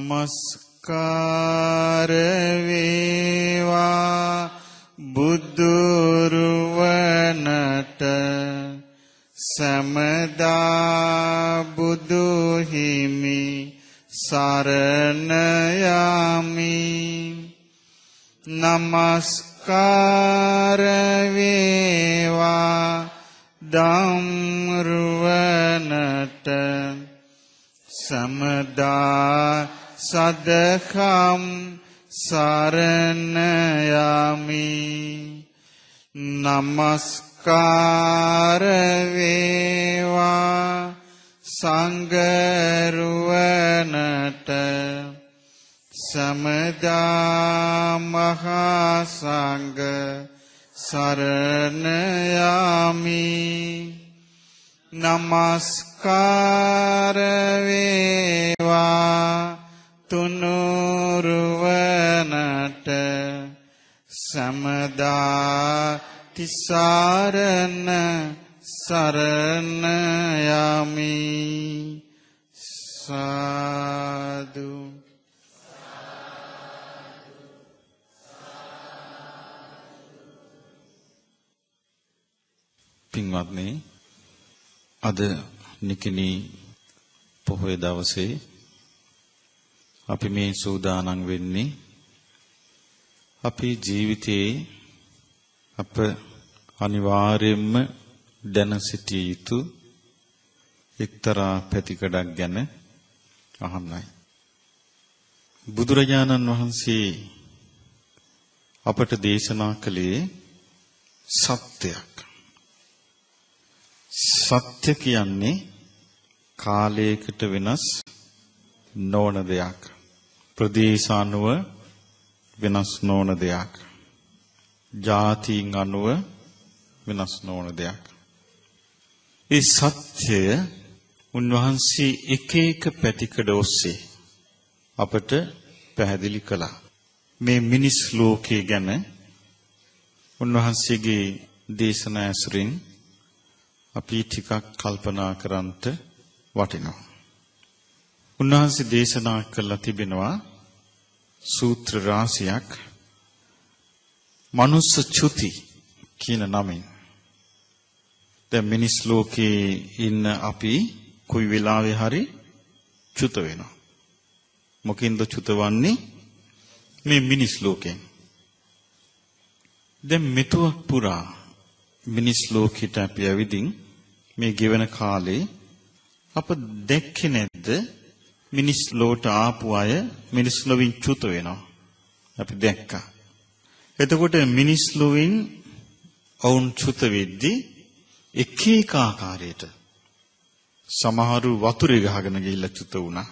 නමස්කාර වේවා බුදුරුවනට සමදා බුදු හිමි සරණ යමි. නමස්කාර වේවා ධම්රුවනට සමදා සදකම් සරණ යමි. නමස්කාර වේවා සංඝරුවනට සමදා මහා සංඝ සරණ යමි. නමස්කාර වේවා තුනුරුවනට සමදා තිසරණ සරණ යමි. සාදු පින්වත්නි, අද නිකිණි පොහොය දවසේ අපි මේ සූදානම් වෙන්නේ අපේ ජීවිතයේ අප අනිවාර්යයෙන්ම දැන සිටිය යුතු එක්තරා පැතිකඩක් ගැන අහන්නයි. බුදුරජාණන් වහන්සේ අපට දේශනා කළේ සත්‍යයක්. සත්‍ය කියන්නේ කාලයකට වෙනස් නොවන දෙයක්. ප්‍රදේශානුව වෙනස් නොවන දෙයක්. ජාතීන් අනුව වෙනස් නොවන දෙයක්. ඒ සත්‍යය උන්වහන්සේ එක එක පැතිකඩ ඔස්සේ අපට පැහැදිලි කළා. මේ මිනිස් ලෝකයේ ගැන උන්වහන්සේගේ දේශනා ඇසුරින් අපි ටිකක් කල්පනා කරන්නට වටිනවා. උන්වහන්සේ දේශනා කළා තිබෙනවා සූත්‍ර රාශියක් මනුස්ස චුති කියන නමින්. දැන් මිනිස් ලෝකේ ඉන්න අපි කොයි වෙලාවෙ හරි චුත වෙනවා. මොකින්ද චුතවන්නේ? මේ මිනිස් ලෝකෙන්. දැන් මෙතුවක් පුරා මිනිස් ලෝකෙට අපි ඇවිදින් මේ ගෙවන කාලේ අප දැක්කේ නැද්ද මිනිස් ලෝට ආපු අය මිනිස් ලොවින් චුත වෙනවා. අපි දැක්කා. එතකොට මිනිස් ලොවින් වුන් චුත වෙද්දී එක එක ආකාරයට සමහරු වතුරේ ගහගෙන ගිහිල්ලා චුත වුණා.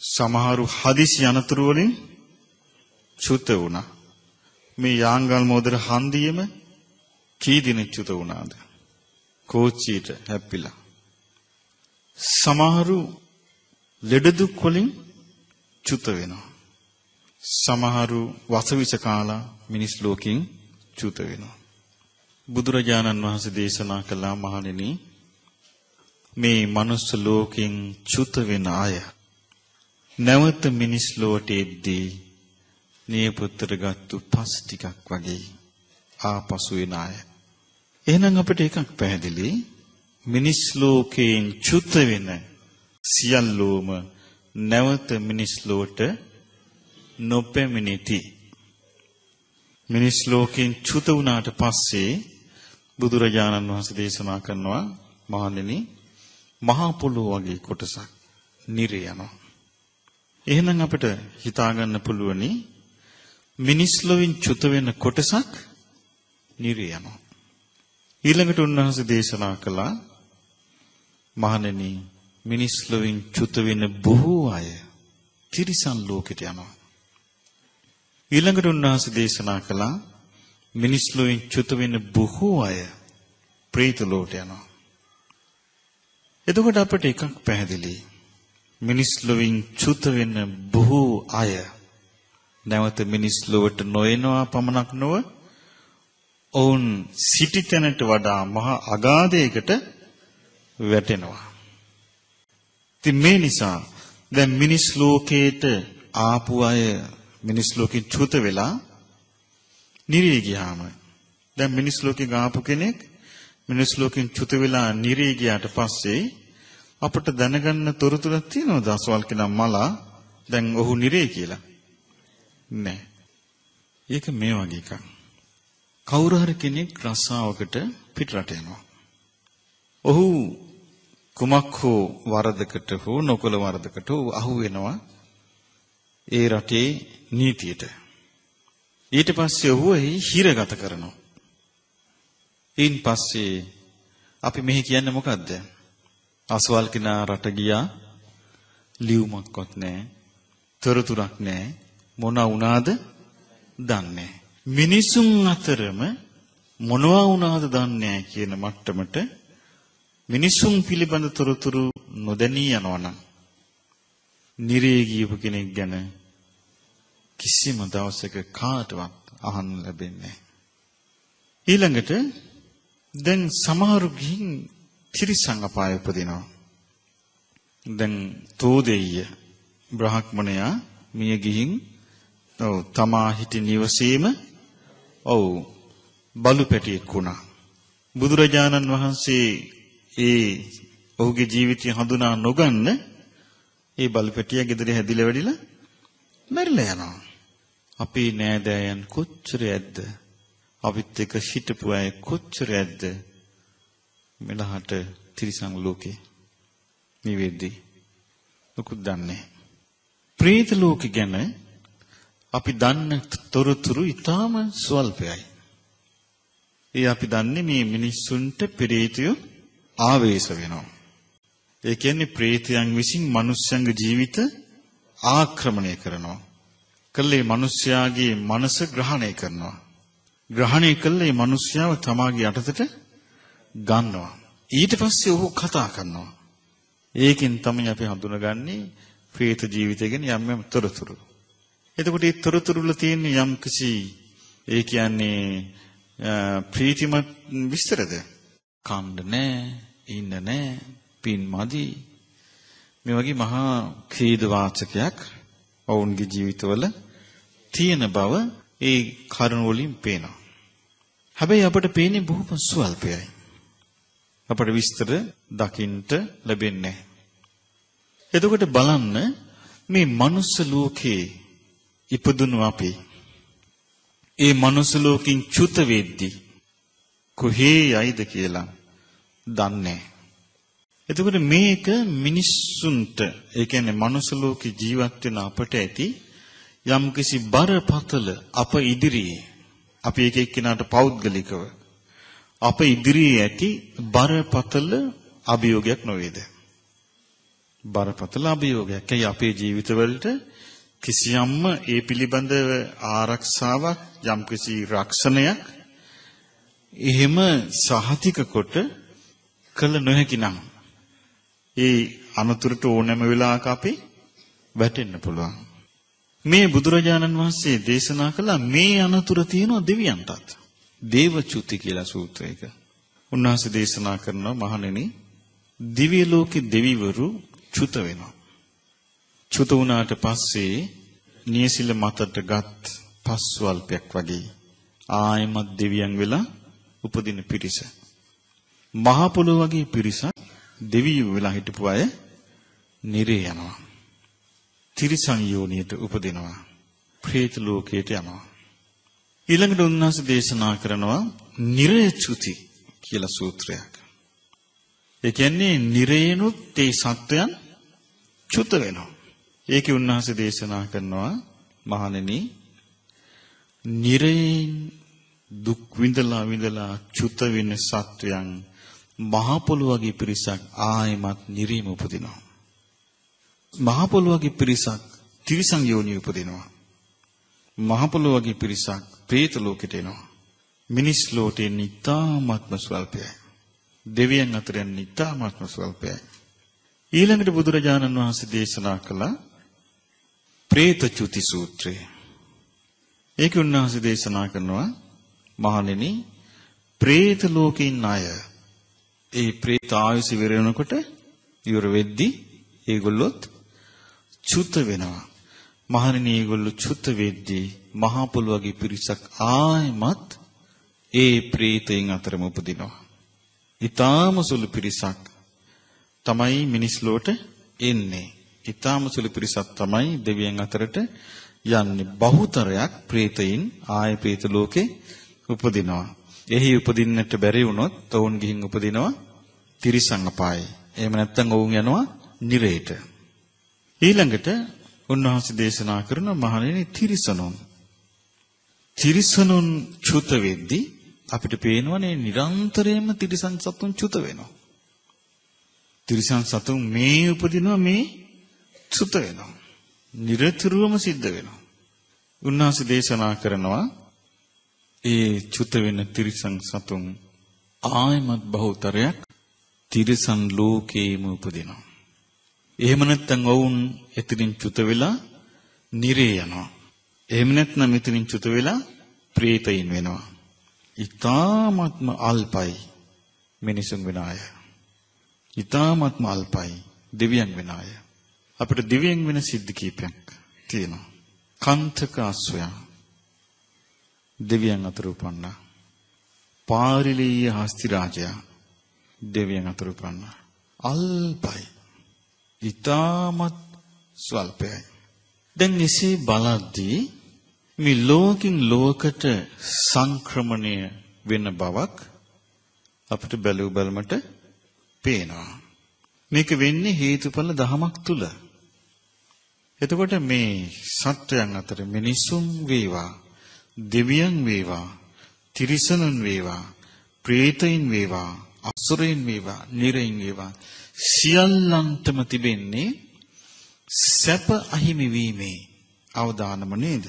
සමහරු හදිසි අනතුරු වලින් චුත වුණා. මේ යාංගල් මොදර හන්දියේම කී දිනෙක චුත වුණාද? කෝච්චියට හැප්පිලා. සමහරු ලෙඩ දුක් වලින් චුත වෙනවා. සමහරු වසවිස කාලා මිනිස් ලෝකෙන් චුත වෙනවා. බුදුරජාණන් වහන්සේ දේශනා කළා මහණෙනි, මේ මනුස්ස ලෝකෙන් චුත වෙන අය නැවත මිනිස් ලෝකෙට එද්දී නියපොත්තට ගත්තු පස් ටිකක් වගේ ආපසු වෙන අය. එහෙනම් අපිට එකක් පැහැදිලි. මිනිස් ලෝකයෙන් චුත වෙන සියල්ලෝම නැවත මිනිස් ලෝට නොපැමිණෙති. මිනිස් ලෝකයෙන් චුත වුණාට පස්සේ බුදුරජාණන් වහන්සේ දේශනා කරනවා මහණෙනි, මහා පොළොව වගේ කොටසක් නිරේ යනවා. එහෙනම් අපිට හිතා ගන්න පුළුවනි මිනිස් ලෝකයෙන් චුත වෙන කොටසක් නිරේ යනවා. ඊළඟට උන්වහන්සේ දේශනා කළා මහණෙනි, මිනිස් ලෝකයෙන් චුත වෙන බොහෝ අය තිරිසන් ලෝකෙට යනවා. ඊළඟට උන්වහන්සේ දේශනා කළා මිනිස් ලෝකයෙන් චුත වෙන බොහෝ අය ප්‍රේත ලෝකයට යනවා. එතකොට අපිට එකක් පැහැදිලි. මිනිස් ලෝකයෙන් චුත වෙන බොහෝ අය නැවත මිනිස් ලෝකයට නොයනවා පමණක් නොව ඔවුන් සිටිතැනට වඩා මහා අගාධයකට වැටෙනවා. ඉතින් මේ නිසා දැන් මිනිස් ලෝකයේට ආපු අය මිනිස් ලෝකෙ චුත වෙලා නිරේ ගියාම දැන් මිනිස් ලෝකෙ ගාපු කෙනෙක් මිනිස් ලෝකෙන් චුත වෙලා නිරේ ගියාට පස්සේ අපිට දැනගන්න තොරතුරක් තියෙනවද අසවල් කෙනා මලා දැන් ඔහු නිරේ කියලා? නෑ. ඒක මේ වගේ එකක්. කවුරු හරි කෙනෙක් රස්සාවකට පිටරට යනවා. ඔහු කුමක් හෝ වරදකට හෝ නොකල වරදකට අහු වෙනවා ඒ රටේ නීතියට. ඊට පස්සේ ඔහු හිරගත කරනවා. ඊන් පස්සේ අපි මෙහි කියන්නේ මොකද්ද? අසවල් කෙනා රට ගියා ලියුමක්වත් නැහැ. තොරතුරක් නැහැ. මොන වුණාද දන්නේ. මිනිසුන් අතරම මොනවා වුණාද දන්නේ කියන මට්ටමට මිනිසුන් පිළිබඳ තොරතුරු නොදැනී යනවනම් නිරේ ගියපු කෙනෙක් ගැන කිසිම දවසක කාටවත් අහන්න ලැබෙන්නේ නැහැ. ඊළඟට දැන් සමහරු ගිහින් තිරිසන් අපාය උපදිනවා. දැන් තෝදෙය බ්‍රහ්මණයා මිය ගිහින් තමා හිටි නිවසේම බලු පැටියෙක් වුණා. බුදුරජාණන් වහන්සේ ඔහුගේ ජීවිතය හඳුනා නොගන්න ඒ බලු පැටියා ගෙදර හැදිලා වැඩිලා මැරිලා යනවා. අපේ නෑදෑයන් කොච්චර ඇද්ද? අපිත් එක්ක හිටපු අය කොච්චර ඇද්ද? මෙලහට තිරිසන් ලෝකේ මේ වෙද්දී මොකුත් දන්නේ. ප්‍රේත ලෝකෙ ගැන අපි දන්න තොරතුරු ඊටාම ස්වල්පයි. ඒ අපි දන්නේ මේ මිනිස්සුන්ට ප්‍රේතය ආවේශ වෙනවා. ඒ කියන්නේ ප්‍රේතයන් විසින් මනුෂ්‍යයන්ගේ ජීවිත ආක්‍රමණය කරනවා. කල්ලේ මිනිස්යාගේ මනස ග්‍රහණය කරනවා. ග්‍රහණය කළේ මිනිස්යාව තමාගේ යටතට ගන්නවා. ඊට පස්සේ ඔහු කතා කරනවා. ඒකෙන් තමයි අපි හඳුනගන්නේ ප්‍රේත ජීවිතය ගැන යම් තොරතුරු. එතකොට මේ තොරතුරු වල තියෙන යම් කිසි ඒ කියන්නේ ප්‍රීතිමත් විස්තරද? කන්න නැහැ, ඉන්න නැහැ, පින් මදි. මේ වගේ මහා ඛේද වාචකයක් ඔවුන්ගේ ජීවිතවල තියෙන බව ඒ කරුණ වලින් පේනවා. හැබැයි අපට පේන්නේ බොහොම ස්වල්පයි. අපට විස්තර දකින්න ලැබෙන්නේ නැහැ. එතකොට බලන්න මේ මනුස්ස ලෝකේ ඉපදුණු අපි ඒ මනුස්ස ලෝකෙන් චුත වෙද්දී කොහේ යයිද කියලා දන්නේ. එතකොට මේක මිනිස්සුන්ට ඒ කියන්නේ මනුස්ස ලෝකේ ජීවත් වෙන අපට ඇති යම්කිසි බරපතල අප ඉදිරියේ අපි එක එක්කිනාට පෞද්ගලිකව අප ඉදිරියේ ඇති බරපතල අභියෝගයක් නොවේද? බරපතල අභියෝගයක්. ඒ අපේ ජීවිතවලට කිසියම්ම ඒ පිළිබඳව ආරක්ෂාවක් යම්කිසි රක්ෂණයක් එහෙම සහතික කොට කළ නොහැකි නම් ඒ අනතුරට ඕනෑම වෙලාවක අපි වැටෙන්න පුළුවන්. මේ බුදුරජාණන් වහන්සේ දේශනා කළ මේ අනතුර තියෙනවා දෙවියන්ටත්. දේවචුති කියලා සූත්‍රයක. උන්වහන්සේ දේශනා කරනවා මහණෙනි දිව්‍ය ලෝකේ දෙවිවරු චුත වෙනවා. චුත වුණාට පස්සේ නියසිල මතට ගත් පස්වල්පයක් වගේ ආයමත් දෙවියන් වෙලා උපදින පිරිස. මහ පොළොව වගේ පිරිසක් දෙවියෝ වෙලා හිටපු අය නිරේ යනවා. තිරිසන් යෝනියට උපදිනවා. ප්‍රේත ලෝකයට යනවා. ඊළඟට උන්වහන්සේ දේශනා කරනවා නිරය චුති කියලා සූත්‍රයක්. ඒ කියන්නේ නිරේනුත් ඒ සත්වයන් චුත වෙනවා. ඒකේ උන්වහන්සේ දේශනා කරනවා මහණෙනි නිරේන් දුක් විඳලා චුත වෙන සත්වයන් මහ පොළොව වගේ පිරිසක් ආයමත් නිරීම උපදිනවා. මහ පොළොව වගේ පිරිසක් තිරිසන් යෝනිය උපදිනවා. මහ පොළොව වගේ පිරිසක් പ്രേත ලෝකෙට එනවා. මිනිස් ලෝකේ නිතාමත්ම ස්වල්පයි. දෙවියන් අතර නිතාමත්ම ස්වල්පයි. ඊළඟට බුදුරජාණන් වහන්සේ දේශනා කළ പ്രേත චුති සූත්‍රය. ඒක උන්වහන්සේ දේශනා කරනවා මහණෙනි പ്രേත ලෝකේ ඉන්න අය ඒ പ്രേත ආයුෂ ඉවර වෙනකොට ඉවර වෙද්දී ඒගොල්ලොත් චුත වෙනවා. මහණෙනි ඒගොල්ලෝ චුත වෙද්දී මහා පොළොවගේ පිරිසක් ආයමත් ඒ ප්‍රේතයන් අතරම උපදිනවා. ඊටාම සුළු පිරිසක් තමයි මිනිස් ලෝට එන්නේ. ඊටාම සුළු පිරිසක් තමයි දෙවියන් අතරට යන්නේ. බහුතරයක් ප්‍රේතයින් ආය ප්‍රේත ලෝකේ උපදිනවා. එහි උපදින්නට බැරි වුණොත් ඔවුන් ගිහින් උපදිනවා තිරිසන් අපායේ. එහෙම නැත්නම් ඔවුන් යනවා නිරේට. ඊළඟට උන්වහන්සේ දේශනා කරන මහණෙනි තිරිසනුන් චුත වෙද්දී අපිට පේනවනේ නිරන්තරයෙන්ම තිරිසන් සතුන් චුත වෙනවා. තිරිසන් සතුන් මේ උපදිනවා මේ චුත වෙනවා. නිරතුරුවම සිද්ධ වෙනවා. උන්වහන්සේ දේශනා කරනවා ඒ චුත වෙන තිරිසන් සතුන් ආයමත් බහුතරයක් තිරිසන් ලෝකේම උපදිනවා. එහෙම නැත්නම් වුන් එතනින් චුත වෙලා නිරේ යනවා. එහෙම නැත්නම් එතනින් චුත වෙලා ප්‍රේතයින් වෙනවා. ඊ타ත්ම අල්පයි මිනිසුන් වෙන අය. ඊ타ත්ම අල්පයි දෙවියන් වෙන අය. අපිට දෙවියන් වෙන සිද්ධ කීපයක් තියෙනවා. කන්තක අස්වැය දෙවියන් අතර උපන්නා. පාරිලීය හස්ති රාජයා දෙවියන් අතර උපන්නා. අල්පයි. ඊටමත් ස්වල්පයි. දැන් එසේ බලද්දී මේ ලෝකින් ලෝකට සංක්‍රමණය වෙන බවක් අපිට බැලු බැලමට පේනවා. මේක වෙන්නේ හේතුඵල දහමක් තුල. එතකොට මේ සත්වයන් අතර මිනිසුන් වේවා, දෙවියන් වේවා, තිරිසනුන් වේවා, ප්‍රේතයින් වේවා, අසුරයන් වේවා, නිරයන් වේවා සියල්ලන්ටම තිබෙන්නේ සැප අහිමි වීමේ අවදානම නේද?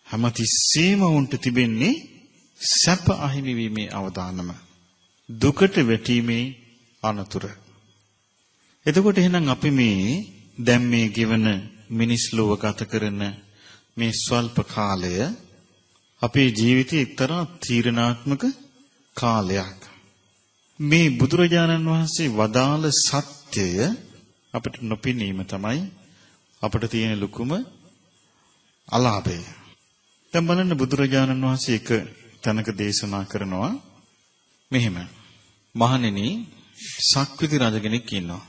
හැමතිස්සෙම උන්ට තිබෙන්නේ සැප අහිමි වීමේ අවදානම. දුකට වැටීමේ අනතුර. එතකොට එහෙනම් අපි මේ දැන් මේ ගෙවන මිනිස් ලෝක ගත කරන මේ ස්වල්ප කාලය අපේ ජීවිතයේ එක්තරා තීරණාත්මක කාලයක්. මේ බුදුරජාණන් වහන්සේ වදාළ සත්‍යය අපිට නොපෙනීම තමයි අපිට තියෙන ලොකුම අලාභය. දැන් බලන්න බුදුරජාණන් වහන්සේ එක තැනක දේශනා කරනවා මෙහෙම. මහණෙනි සක්විති රජ කෙනෙක් ඉන්නවා.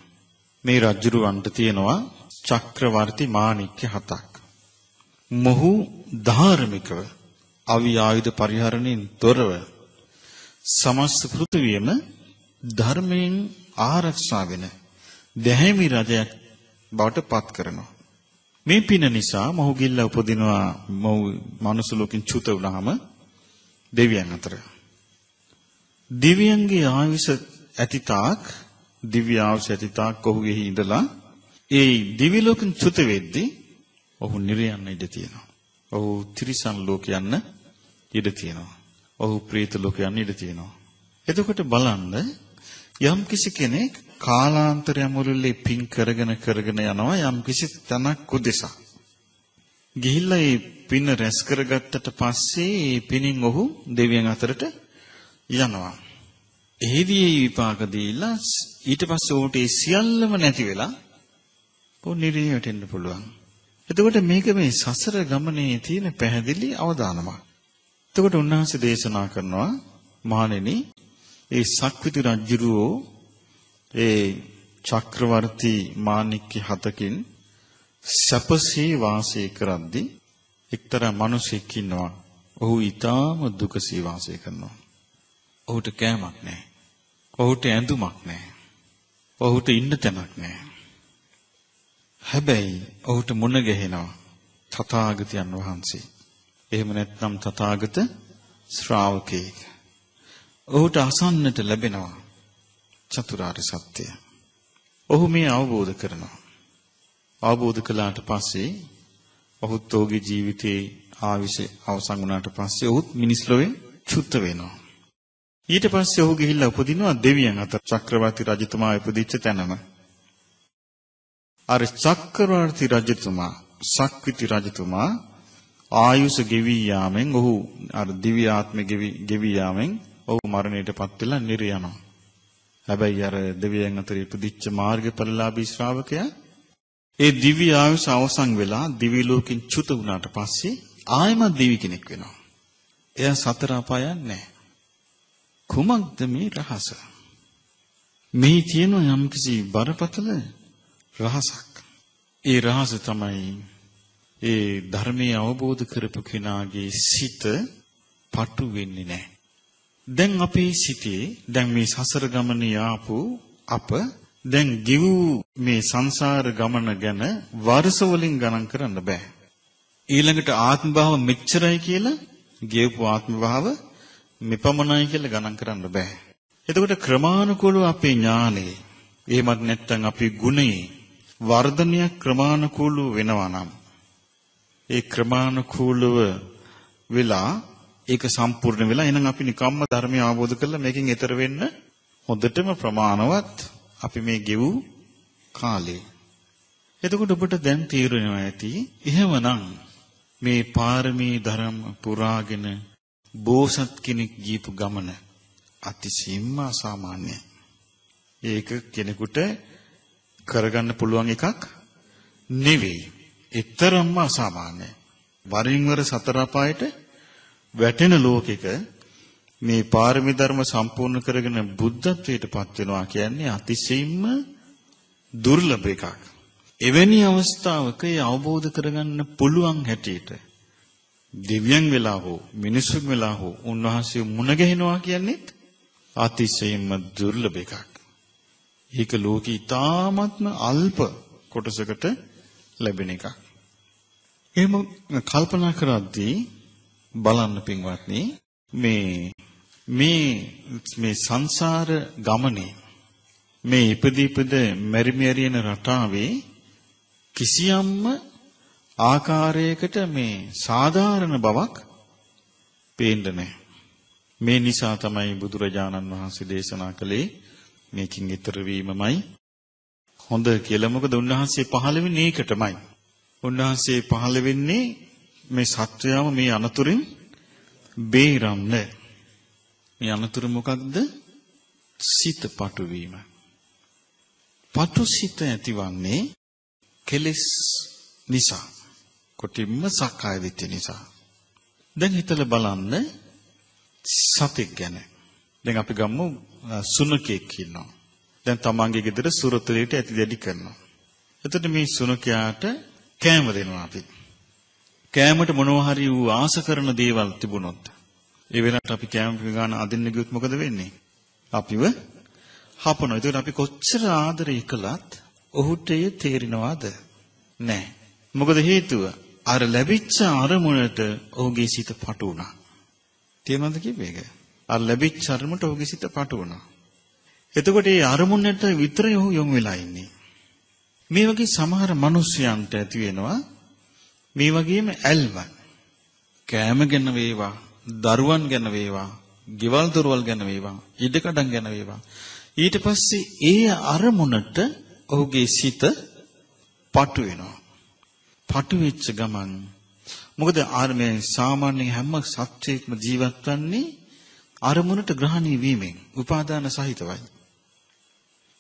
මේ රජුරවන්ට තියෙනවා චක්‍රවර්ති මාණික්‍ය 7ක්. මොහු ධාර්මිකව අවි ආයුධ පරිහරණයෙන් තොරව සමස්ත පෘථිවියම ධර්මයෙන් ආරක්ෂා වෙන දැහැමි රජයක් බවට පත් කරනවා. මේ පින නිසා මොහු ගිල්ලා උපදිනවා මොහු මනුස්ස ලෝකෙන් චුත වුණාම දෙවියන් අතර. දිව්‍යයන්ගේ ආයුෂ ඇතිතාක් දිව්‍ය ආයුෂ ඇතිතාක් ඔහුගේ ඉඳලා ඒ දිව්‍ය ලෝකෙන් චුත වෙද්දී ඔහු නිරය යන්න ඉඩ තියෙනවා. ඔහු තිරිසන් ලෝක යන්න ඉඩ තියෙනවා. ඔහු ප්‍රේත ලෝක යන්න ඉඩ තියෙනවා. එතකොට බලන්න යම් කිසි කෙනෙක් කාලාන්තරය මුළුල්ලේ පින් කරගෙන යනවා යම් කිසි තැනක් උදෙසා. ගිහිල්ලා ඒ පින රැස් කරගත්තට පස්සේ ඒ පිනින් ඔහු දෙවියන් අතරට යනවා. එහිදී විපාක දීලා ඊට පස්සේ ඔහුට ඒ සියල්ලම නැති වෙලා ඔහු නිරයට එන්න පුළුවන්. එතකොට මේක මේ සසර ගමනේ තියෙන පැහැදිලි අවදානමක්. එතකොට උන්වහන්සේ දේශනා කරනවා මහණෙනි ඒ සක්විති රජුරෝ ඒ චක්‍රවර්ති මාණික්‍ය 7කින් සපසේ වාසය කරද්දී එක්තරා මිනිසෙක් ඉන්නවා. ඔහු ඊටාම දුකසේ වාසය කරනවා. ඔහුට කෑමක් නැහැ. ඔහුට ඇඳුමක් නැහැ. ඔහුට ඉන්න තැනක් නැහැ. හැබැයි ඔහුට මුණ ගැහෙනවා තථාගතයන් වහන්සේ. එහෙම නැත්නම් තථාගත ශ්‍රාවකෙක්. ඔහුට අසන්නට ලැබෙනවා චතුරාර්ය සත්‍යය. ඔහු මේ අවබෝධ කරනවා. අවබෝධ කළාට පස්සේ ඔහුත් ඔහුගේ ජීවිතයේ ආවිෂ අවසන් වුණාට පස්සේ ඔහුත් මිනිස් ලෝකෙන් චුත වෙනවා. ඊට පස්සේ ඔහු ගිහිල්ලා උපදිනවා දෙවියන් අතර චක්‍රවර්ති රජතුමා උපදිච්ච තැනම. අර චක්‍රවර්ති රජතුමා සක්විති රජතුමා ආයුෂ ගෙවි යාමෙන් ඔහු අර දිව්‍ය ආත්මෙ ගෙවි යාමෙන් ඔහු මරණයටපත් වෙලා නිරය යනවා. හැබැයි අර දෙවියන් අතර ඉපදිච්ච මාර්ගඵලලාභී ශ්‍රාවකයා ඒ දිව්‍ය ආයුෂ අවසන් වෙලා දිව්‍ය ලෝකෙන් චුත වුණාට පස්සේ ආයමත් දිවි කෙනෙක් වෙනවා. එයා සතර අපායන් නැහැ. කුමක්ද මේ රහස? මේ තියෙන යම්කිසි බරපතල රහසක්. ඒ රහස තමයි ඒ ධර්මයේ අවබෝධ කරපු කෙනාගේ සිත පටු වෙන්නේ නැහැ. දැන් අපේ සිතේ දැන් මේ සසර ගමනේ ආපු අප දැන් ගිව් මේ සංසාර ගමන ගැන වර්ෂ වලින් ගණන් කරන්න බෑ. ඊළඟට ආත්ම භාව මෙච්චරයි කියලා ගියපු ආත්ම භාව මෙපමණයි කියලා ගණන් කරන්න බෑ. එතකොට ක්‍රමානුකූලව අපේ ඥානෙ එහෙමත් නැත්නම් අපේ ගුණේ වර්ධනයක් ක්‍රමානුකූලව වෙනවා නම් ඒ ක්‍රමානුකූලව වෙලා ඒක සම්පූර්ණ වෙලා එහෙනම් අපි නිකම්ම ධර්මය අවබෝධ කරලා මේකෙන් ඈතර වෙන්න හොඳටම ප්‍රමාණවත් අපි මේ ගෙවු කාලේ. එතකොට ඔබට දැන් තීරණය ඇති එහෙමනම් මේ පාරමී ධර්ම පුරාගෙන බෝසත් කෙනෙක් ජීපු ගමන අතිශයින්ම අසාමාන්‍යයි. ඒක කෙනෙකුට කරගන්න පුළුවන් එකක් නෙවෙයි. ඊතරම්ම අසාමාන්‍යයි. වරින් වර සතර අපායට වැටෙන ලෝකෙක මේ පාරමී ධර්ම සම්පූර්ණ කරගෙන බුද්ධත්වයට පත් වෙනවා කියන්නේ අතිශයින්ම දුර්ලභ එකක්. එවැනි අවස්ථාවක ඒ අවබෝධ කරගන්න පුළුවන් හැටියට දෙවියන් වෙලා හෝ මිනිසුන් වෙලා හෝ උන්වහන්සේ මුණ ගැහෙනවා කියන්නේ අතිශයින්ම දුර්ලභ එකක්. ඒක ලෝකේ ඊ타ත්ම අල්ප කොටසකට ලැබෙන එකක්. එහෙම කල්පනා කරද්දී බලන්න පින්වත්නි මේ සංසාර ගමනේ මේ ඉපදීපද මෙරිමියරියන රටාවේ කිසියම්ම ආකාරයකට මේ සාධාරණ බවක් පේන්නේ නැහැ. මේ නිසා තමයි බුදුරජාණන් වහන්සේ දේශනා කළේ මේකින් ඈතර වීමමයි හොඳ කියලා. මොකද උන්වහන්සේ පහළ වෙන්නේ ඒකටමයි. උන්වහන්සේ පහළ වෙන්නේ මේ සත්‍යයම මේ අනතුරින් බේරන්න. මේ අනතුර මොකක්ද? සිත පටු වීම. පටු සිත ඇතිවන්නේ කෙලෙස් නිසා. කොටින්ම සක්කාය දිට්ඨිය නිසා. දැන් හිතලා බලන්න සතෙක් ගැන. දැන් අපි ගමු සුනකෙක් ඉන්නවා. දැන් තමන්ගේ ගෙදර සුරතලයට ඇති දැඩි කරනවා. එතකොට මේ සුනකයාට කෑම දෙනවා අපි. කෑමට මොනවා හරි ඌ ආස කරන දේවල් තිබුණොත් ඒ වෙනකොට අපි කෑම ගන්න අදින්න ගියොත් මොකද වෙන්නේ? අපිව හපනවා. ඒකට අපි කොච්චර ආදරය කළත් ඔහුට ඒ තේරෙනවද? නැහැ. මොකද හේතුව? අර ලැබිච්ච අරමුණට ඔහුගේ සිත පටු වුණා. තේරුණාද කිව්වේ? අර ලැබිච්ච අරමුණට ඔහුගේ සිත පටු වුණා. එතකොට ඒ අරමුණට විතරයි ඔහු යොමු වෙලා ඉන්නේ. මේ වගේ සමහර මිනිස්යන්ට ඇති වෙනවා මේ වගේම ඇල්ම. කෑම ගැන වේවා, දරුවන් ගැන වේවා, ගෙවල් දොරවල් ගැන වේවා, ඉඩකඩම් ගැන වේවා. ඊට පස්සේ ඒ අරමුණට ඔහුගේ සිත පටු වෙනවා. පටු වෙච්ච ගමන් මොකද ආර්මේ සාමාන්‍ය හැම සත්‍යයක්ම ජීවත් වන්නේ අරමුණට ග්‍රහණය වීමෙන් උපාදාන සහිතවයි.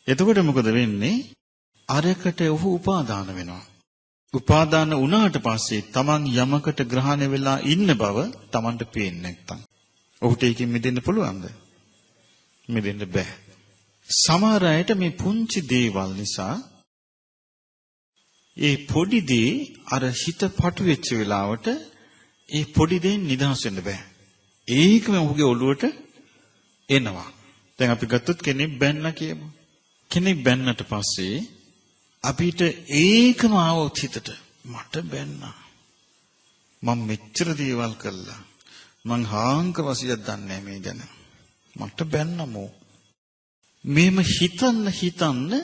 එතකොට මොකද වෙන්නේ? අරකට ඔහු උපාදාන වෙනවා. උපාදාන වුණාට පස්සේ තමන් යමකට ග්‍රහණය වෙලා ඉන්න බව තමන්ට පේන්නේ නැත්තම් ඔහුට ඒකෙන් මිදෙන්න පුළුවන්ද? මිදෙන්න බෑ. සමහර අයට මේ පුංචි දේවල් නිසා ඒ පොඩි දේ අර හිත පටු වෙච්ච වෙලාවට ඒ පොඩි දෙයින් නිදහස් වෙන්න බෑ. ඒකම ඔහුගේ ඔළුවට එනවා. දැන් අපි ගත්තොත් කෙනෙක් බැන්න කියමු. කෙනෙක් බැන්නට පස්සේ අපිට ඒකම ආවොත් හිතට මට බැන්නා. මම මෙච්චර දේවල් කළා. මං හාංක වසියක් දන්නේ මේ ගැන. මට බැන්නමෝ. මේම හිතන්න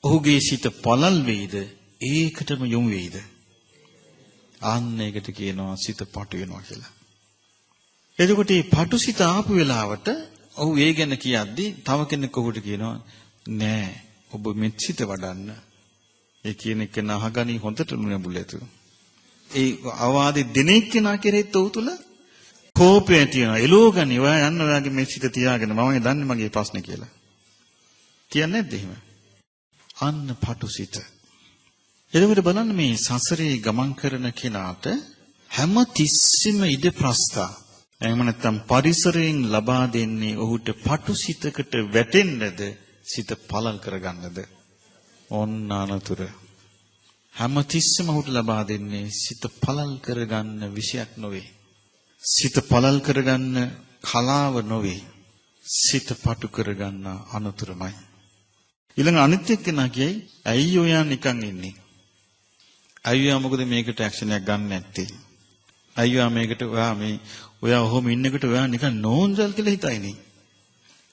ඔහුගේ සිත පළල් වෙයිද? ඒකටම යොමු වෙයිද? අන්න ඒකට කියනවා සිත පටු වෙනවා කියලා. එතකොට මේ පටු සිත ආපු වෙලාවට ඔහු ඒ ගැන කියද්දි තව කෙනෙක් ඔහුට කියනවා නෑ ඔබ මෙත් සිත වඩන්න. ඒ කියන එක නහගනි හොඳට නුඹුලෙතු. ඒ අවවාදී දිනෙක කෙනා කෙරෙහිත් ඔහු තුල කෝපය තියෙනවා. එලෝගනි ඔයා යන්න ඔයාගේ මෙත් සිත තියාගෙන මම දන්නේ මගේ ප්‍රශ්නේ කියලා. කියන්නේ නැද්ද එහෙම? අන්න පටු සිත. එතකොට බලන්න මේ සසරේ ගමන් කරන කෙනාට හැම තිස්සෙම ඉඩ ප්‍රස්ථා. එහෙම නැත්නම් පරිසරයෙන් ලබා දෙන්නේ ඔහුට පටුසිතකට වැටෙන්නද සිත පළල් කරගන්නද? ඔන්න අනතුර. හැම තිස්සෙම ඔහුට ලබා දෙන්නේ සිත පළල් කරගන්න විශයක් නොවේ. සිත පළල් කරගන්න කලාව නොවේ. සිත පටු කරගන්න අනතුරුමයි. ඊළඟ අනිත් එක්කෙනා කියයි ඇයි ඔයා නිකන් ඉන්නේ? අයියා මොකද මේකට ඇක්ෂන් එකක් ගන්න නැත්තේ? අයියා මේකට ඔයා ඔහොම ඉන්නකොට ඔයා නිකන් නෝන්ජල් කියලා හිතයිනේ.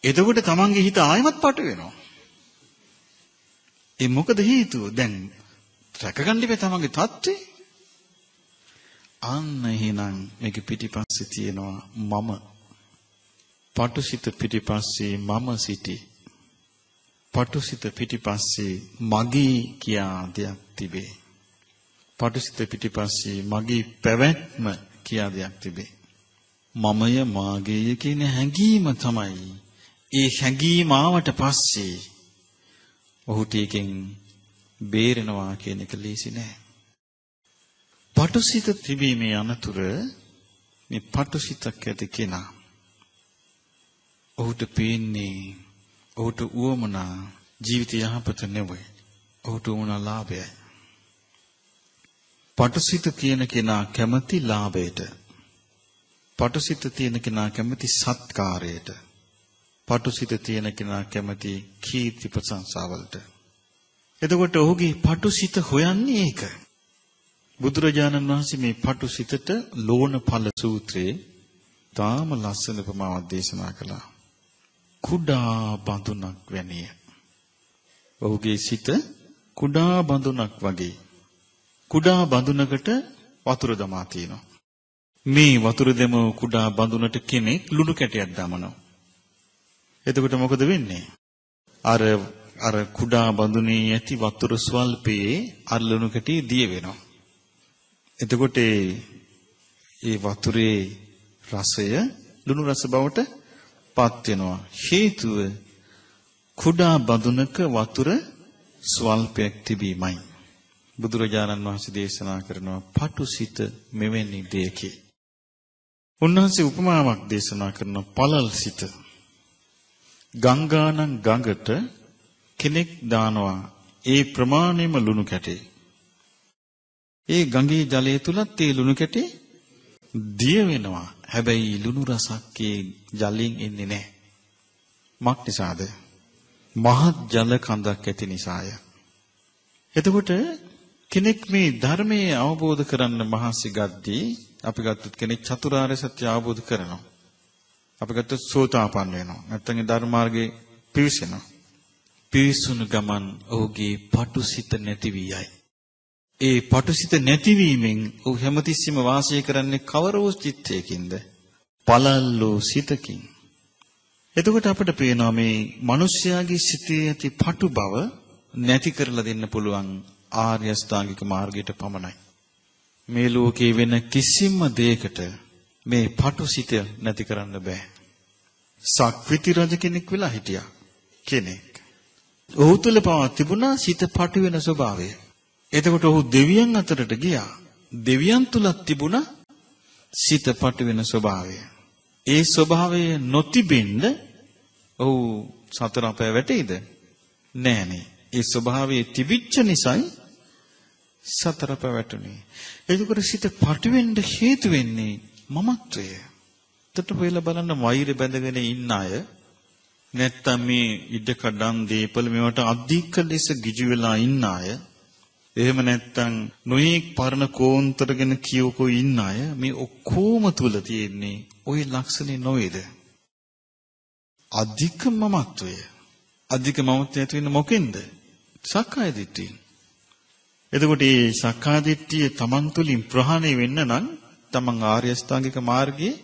එතකොට තමන්ගේ හිත ආයෙමත් පටු වෙනවා. ඒ මොකද හේතුව? දැන් රැකගන්න ඉබේ තමන්ගේ තත්ත්වේ. අන්න එහෙනම් මේක පිටිපස්සේ තියෙනවා මම. පටුසිත පිටිපස්සේ මම සිටි. පටුසිත පිටිපස්සේ මගේ කියා දෙයක් තිබේ. පටුසිත පිටිපස්සේ මගේ පැවැත්ම කියා දෙයක් තිබේ. මමය මාගේය කියන හැඟීම තමයි. ඒ හැඟීම ආවට පස්සේ ඔහුට එකෙන් බේරෙනවා කියන එක ලේසි නෑ. පටුසිත තිබීමේ අනතුර මේ පටුසිතක් ඇති කෙනා ඔහුට පේන්නේ ඔහුට උවමනා ජීවිත යහපත නෙවෙයි. ඔහුට උවමනා ලාභයයි. පටුසිත තියෙන කෙනා කැමති ලාභයට. පටුසිත තියෙන කෙනා කැමති සත්කාරයට. පටුසිත තියෙන කෙනා කැමති කීර්ති ප්‍රශංසාවලට. එතකොට ඔහුගේ පටුසිත හොයන්නේ ඒක. බුදුරජාණන් වහන්සේ මේ පටුසිතට ලෝණඵල සූත්‍රයේ තාම ලස්සන උපමාවක් දේශනා කළා. කුඩා බඳුනක් වැනිය. ඔහුගේ සිත කුඩා බඳුනක් වගේ. කුඩා බඳුනකට වතුර දමා තියෙනවා. මේ වතුර දෙම කුඩා බඳුනට කෙනෙක් ලුණු කැටයක් දමනවා. එතකොට මොකද වෙන්නේ? අර කුඩා බඳුනේ ඇති වතුර ස්වල්පයේ අර ලුණු කැටේ දිය වෙනවා. එතකොට ඒ වතුරේ රසය ලුණු රස බවට පත් වෙනවා. හේතුව කුඩා බඳුනක වතුර ස්වල්පයක් තිබීමයි. බුදුරජාණන් වහන්සේ දේශනා කරනවා පටුසිත මෙවැනි දෙයකි. උන්වහන්සේ උපමාවක් දේශනා කරන පළල් සිත. ගංගානම් ගඟට කෙනෙක් දානවා ඒ ප්‍රමාණයම ලුණු කැටේ. ඒ ගඟේ ජලය තුලත් ඒ ලුණු කැටේ දිය වෙනවා. හැබැයි ලුණු රසක් ඒ ජලයෙන් එන්නේ නැහැ. මක් නිසාද? මහත් ජල කඳක් ඇති නිසාය. එතකොට කෙනෙක් මේ ධර්මයේ අවබෝධ කරන්න මහන්සි ගද්දී අපි ගත්තොත් කෙනෙක් චතුරාර්ය සත්‍ය අවබෝධ කරනවා. අපි ගත්තොත් සෝතාපන්න වෙනවා. නැත්නම් ඒ ධර්ම මාර්ගේ පිවිසෙනවා. පිවිසුණු ගමන් ඔහුගේ පටුසිත නැති වී යයි. ඒ පටුසිත නැතිවීමෙන් ඔහු හැමතිස්සෙම වාසය කරන්නේ කවර වූ චිත්තයකින්ද? පළල් වූ සිතකින්. එතකොට අපිට පේනවා මේ මිනිස්යාගේ සිතේ ඇති පටු බව නැති කරලා දෙන්න පුළුවන් ආර්ය අෂ්ටාංගික මාර්ගයට පමණයි. මේ ලෝකේ වෙන කිසිම දෙයකට මේ පටුසිත නැති කරන්න බෑ. සක්විති රජ කෙනෙක් වෙලා හිටියා කෙනෙක්. ඔහු තුල පවා තිබුණා සිත පටු වෙන ස්වභාවය. එතකොට ඔහු දෙවියන් අතරට ගියා. දෙවියන් තුලත් තිබුණා සිත පටු වෙන ස්වභාවය. ඒ ස්වභාවය නොතිබෙන්න ඔහු සතර අපේ වැටෙයිද? නෑනේ. ඒ ස්වභාවයේ තිබිච්ච නිසායි සතර අපේ වැටුනේ. එතකොට සිත පටු වෙන්න හේතු වෙන්නේ මමත්වය. එතකොට හොයලා බලන්න වෛර බැඳගෙන ඉන්න අය නැත්තම් මේ ඉඩ කඩන් දීපල මේවට අධික ලෙස ගිජු වෙලා ඉන්න අය එහෙම නැත්තම් නොයෙක් පරණ කෝන්තරගෙන කියවකෝ ඉන්න අය මේ ඔක්කොම තුල තියෙන්නේ ওই ලක්ෂණේ නොවේද? අධික මමත්වය. අධික මමත්වය ඇති වෙන්නේ මොකෙන්ද? සක්කාය දිට්ඨියෙන්. එතකොට මේ සක්කාය දිට්ඨිය Taman තුලින් ප්‍රහාණය වෙන්න නම් Taman ආර්ය අෂ්ටාංගික මාර්ගයේ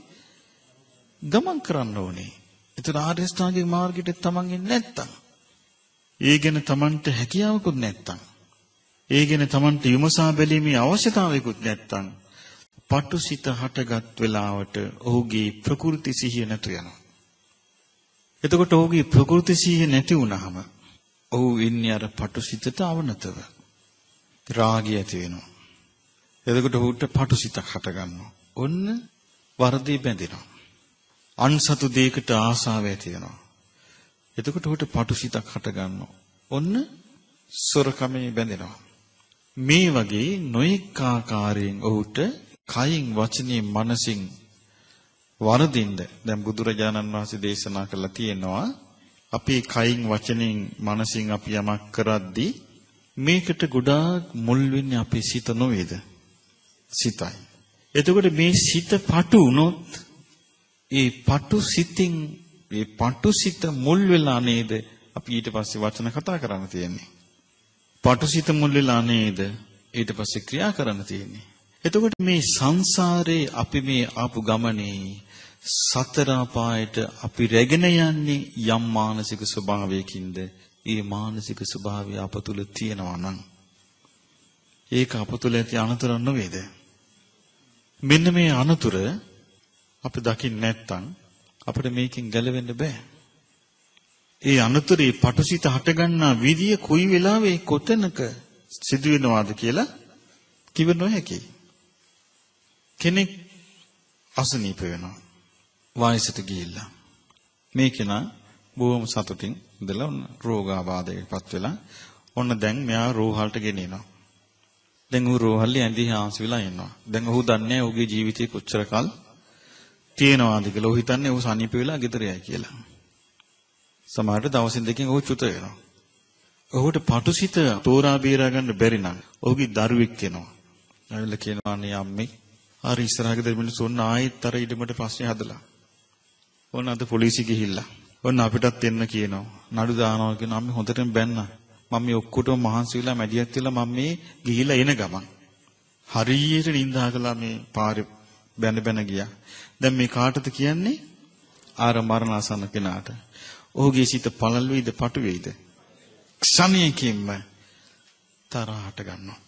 ගමන් කරන්න ඕනේ. ඒතර ආර්ය අෂ්ටාංගික මාර්ගයට Taman එන්නේ නැත්තම් ඒ ගැන Tamanට හැකියාවකුත් නැත්තම් ඒ ගැන Tamanට විමසා බැලීමේ අවශ්‍යතාවයකුත් නැත්තම් පටුසිත හටගත් වෙලාවට ඔහුගේ ප්‍රකෘති සිහිය නැතු යනවා. එතකොට ඔහුගේ ප්‍රකෘති සිහිය නැති වුනහම ඔහු ඉන්නේ අර පටුසිතට අවනතව. රාගය ඇති වෙනවා. එතකොට ඌට පටුසිතක් හට ගන්නවා. ඔන්න වර්ධී බැඳෙනවා. අන්සතු දෙයකට ආසාව ඇති වෙනවා. එතකොට ඌට පටුසිතක් හට ගන්නවා. ඔන්න සොරකමේ බැඳෙනවා. මේ වගේ නොඑක ආකාරයෙන් ඌට කයින් වචනයෙන් මනසින් වරදින්ද දැන් බුදුරජාණන් වහන්සේ දේශනා කළා තියෙනවා අපි කයින් වචනෙන් මනසින් අපි යමක් කරද්දී මේකට ගොඩාක් මුල් වෙන්නේ අපේ සිත නොවේද? සිතයි. එතකොට මේ සිත පටු වුණොත් ඒ පටු සිතින් ඒ පටු සිත මුල් වෙලා නේද අපි ඊට පස්සේ වචන කතා කරන්න තියෙන්නේ. පටු සිත මුල් වෙලා නේද ඊට පස්සේ ක්‍රියා කරන්න තියෙන්නේ. එතකොට මේ සංසාරේ අපි මේ ආපු ගමනේ සතර අපායට අපි රැගෙන යන්නේ යම් මානසික ස්වභාවයකින්ද ඒ මානසික ස්වභාවය අප තුළ තියෙනවා නම් ඒක අප තුළ ඇති අනතුරක් නෙවෙයිද? මෙන්න මේ අනතුර අපි දකින්න නැත්නම් අපිට මේකෙන් ගැලවෙන්න බෑ. ඒ අනතුරේ පටුසිත හටගන්නා විදිය කොයි වෙලාවෙ කොතැනක සිදු වෙනවද කියලා කිව නොහැකි. කෙනෙක් අසනීප වෙනවා. වයසට ගිහිල්ලා. මේ කෙනා බොහොම සතුටින් ඉඳලා රෝගාබාධයටපත් වෙලා ඔන්න දැන් මෙයා රෝහලට ගෙනියනවා. දැන් ඌ රෝහලේ ඇඳි හාන්සි වෙලා ඉන්නවා. දැන් ඌ දන්නේ ඌගේ ජීවිතේ කොච්චර කල් තියෙනවාද කියලා. ඌ හිතන්නේ ඌ සනීප වෙලා ගෙදර යයි කියලා. සමහරට දවසින් දෙකකින් ඌ චුත වෙනවා. ඌට පටුසිත තෝරා බේරා ගන්න බැරි නම් ඌගේ දරුවෙක් වෙනවා. ඇවිල්ලා කියනවා අනේ අම්මේ හරි ඉස්සරහට දෙමිනිස්සු ඔන්න ආයෙත් අර ඉදමට ප්‍රශ්නේ හදලා. ඔන්න අද පොලිසිය ගිහිල්ලා. ඔන්න අපිටත් එන්න කියනවා. නඩු දානවා කියනවා අම්මේ හොඳටම බැන්නා. මම මේ ඔක්කොටම මහන්සි වෙලා මැදිහත් වෙලා මම මේ ගිහිලා එන ගමන් හරියට නිඳා කළා මේ පාරේ බැන ගියා. දැන් මේ කාටද කියන්නේ? ආර මරණාසන්න කෙනාට. ඔහුගේ සිත පළල් වෙයිද පටු වෙයිද? ක්ෂණයකින්ම තරහට ගන්නවා.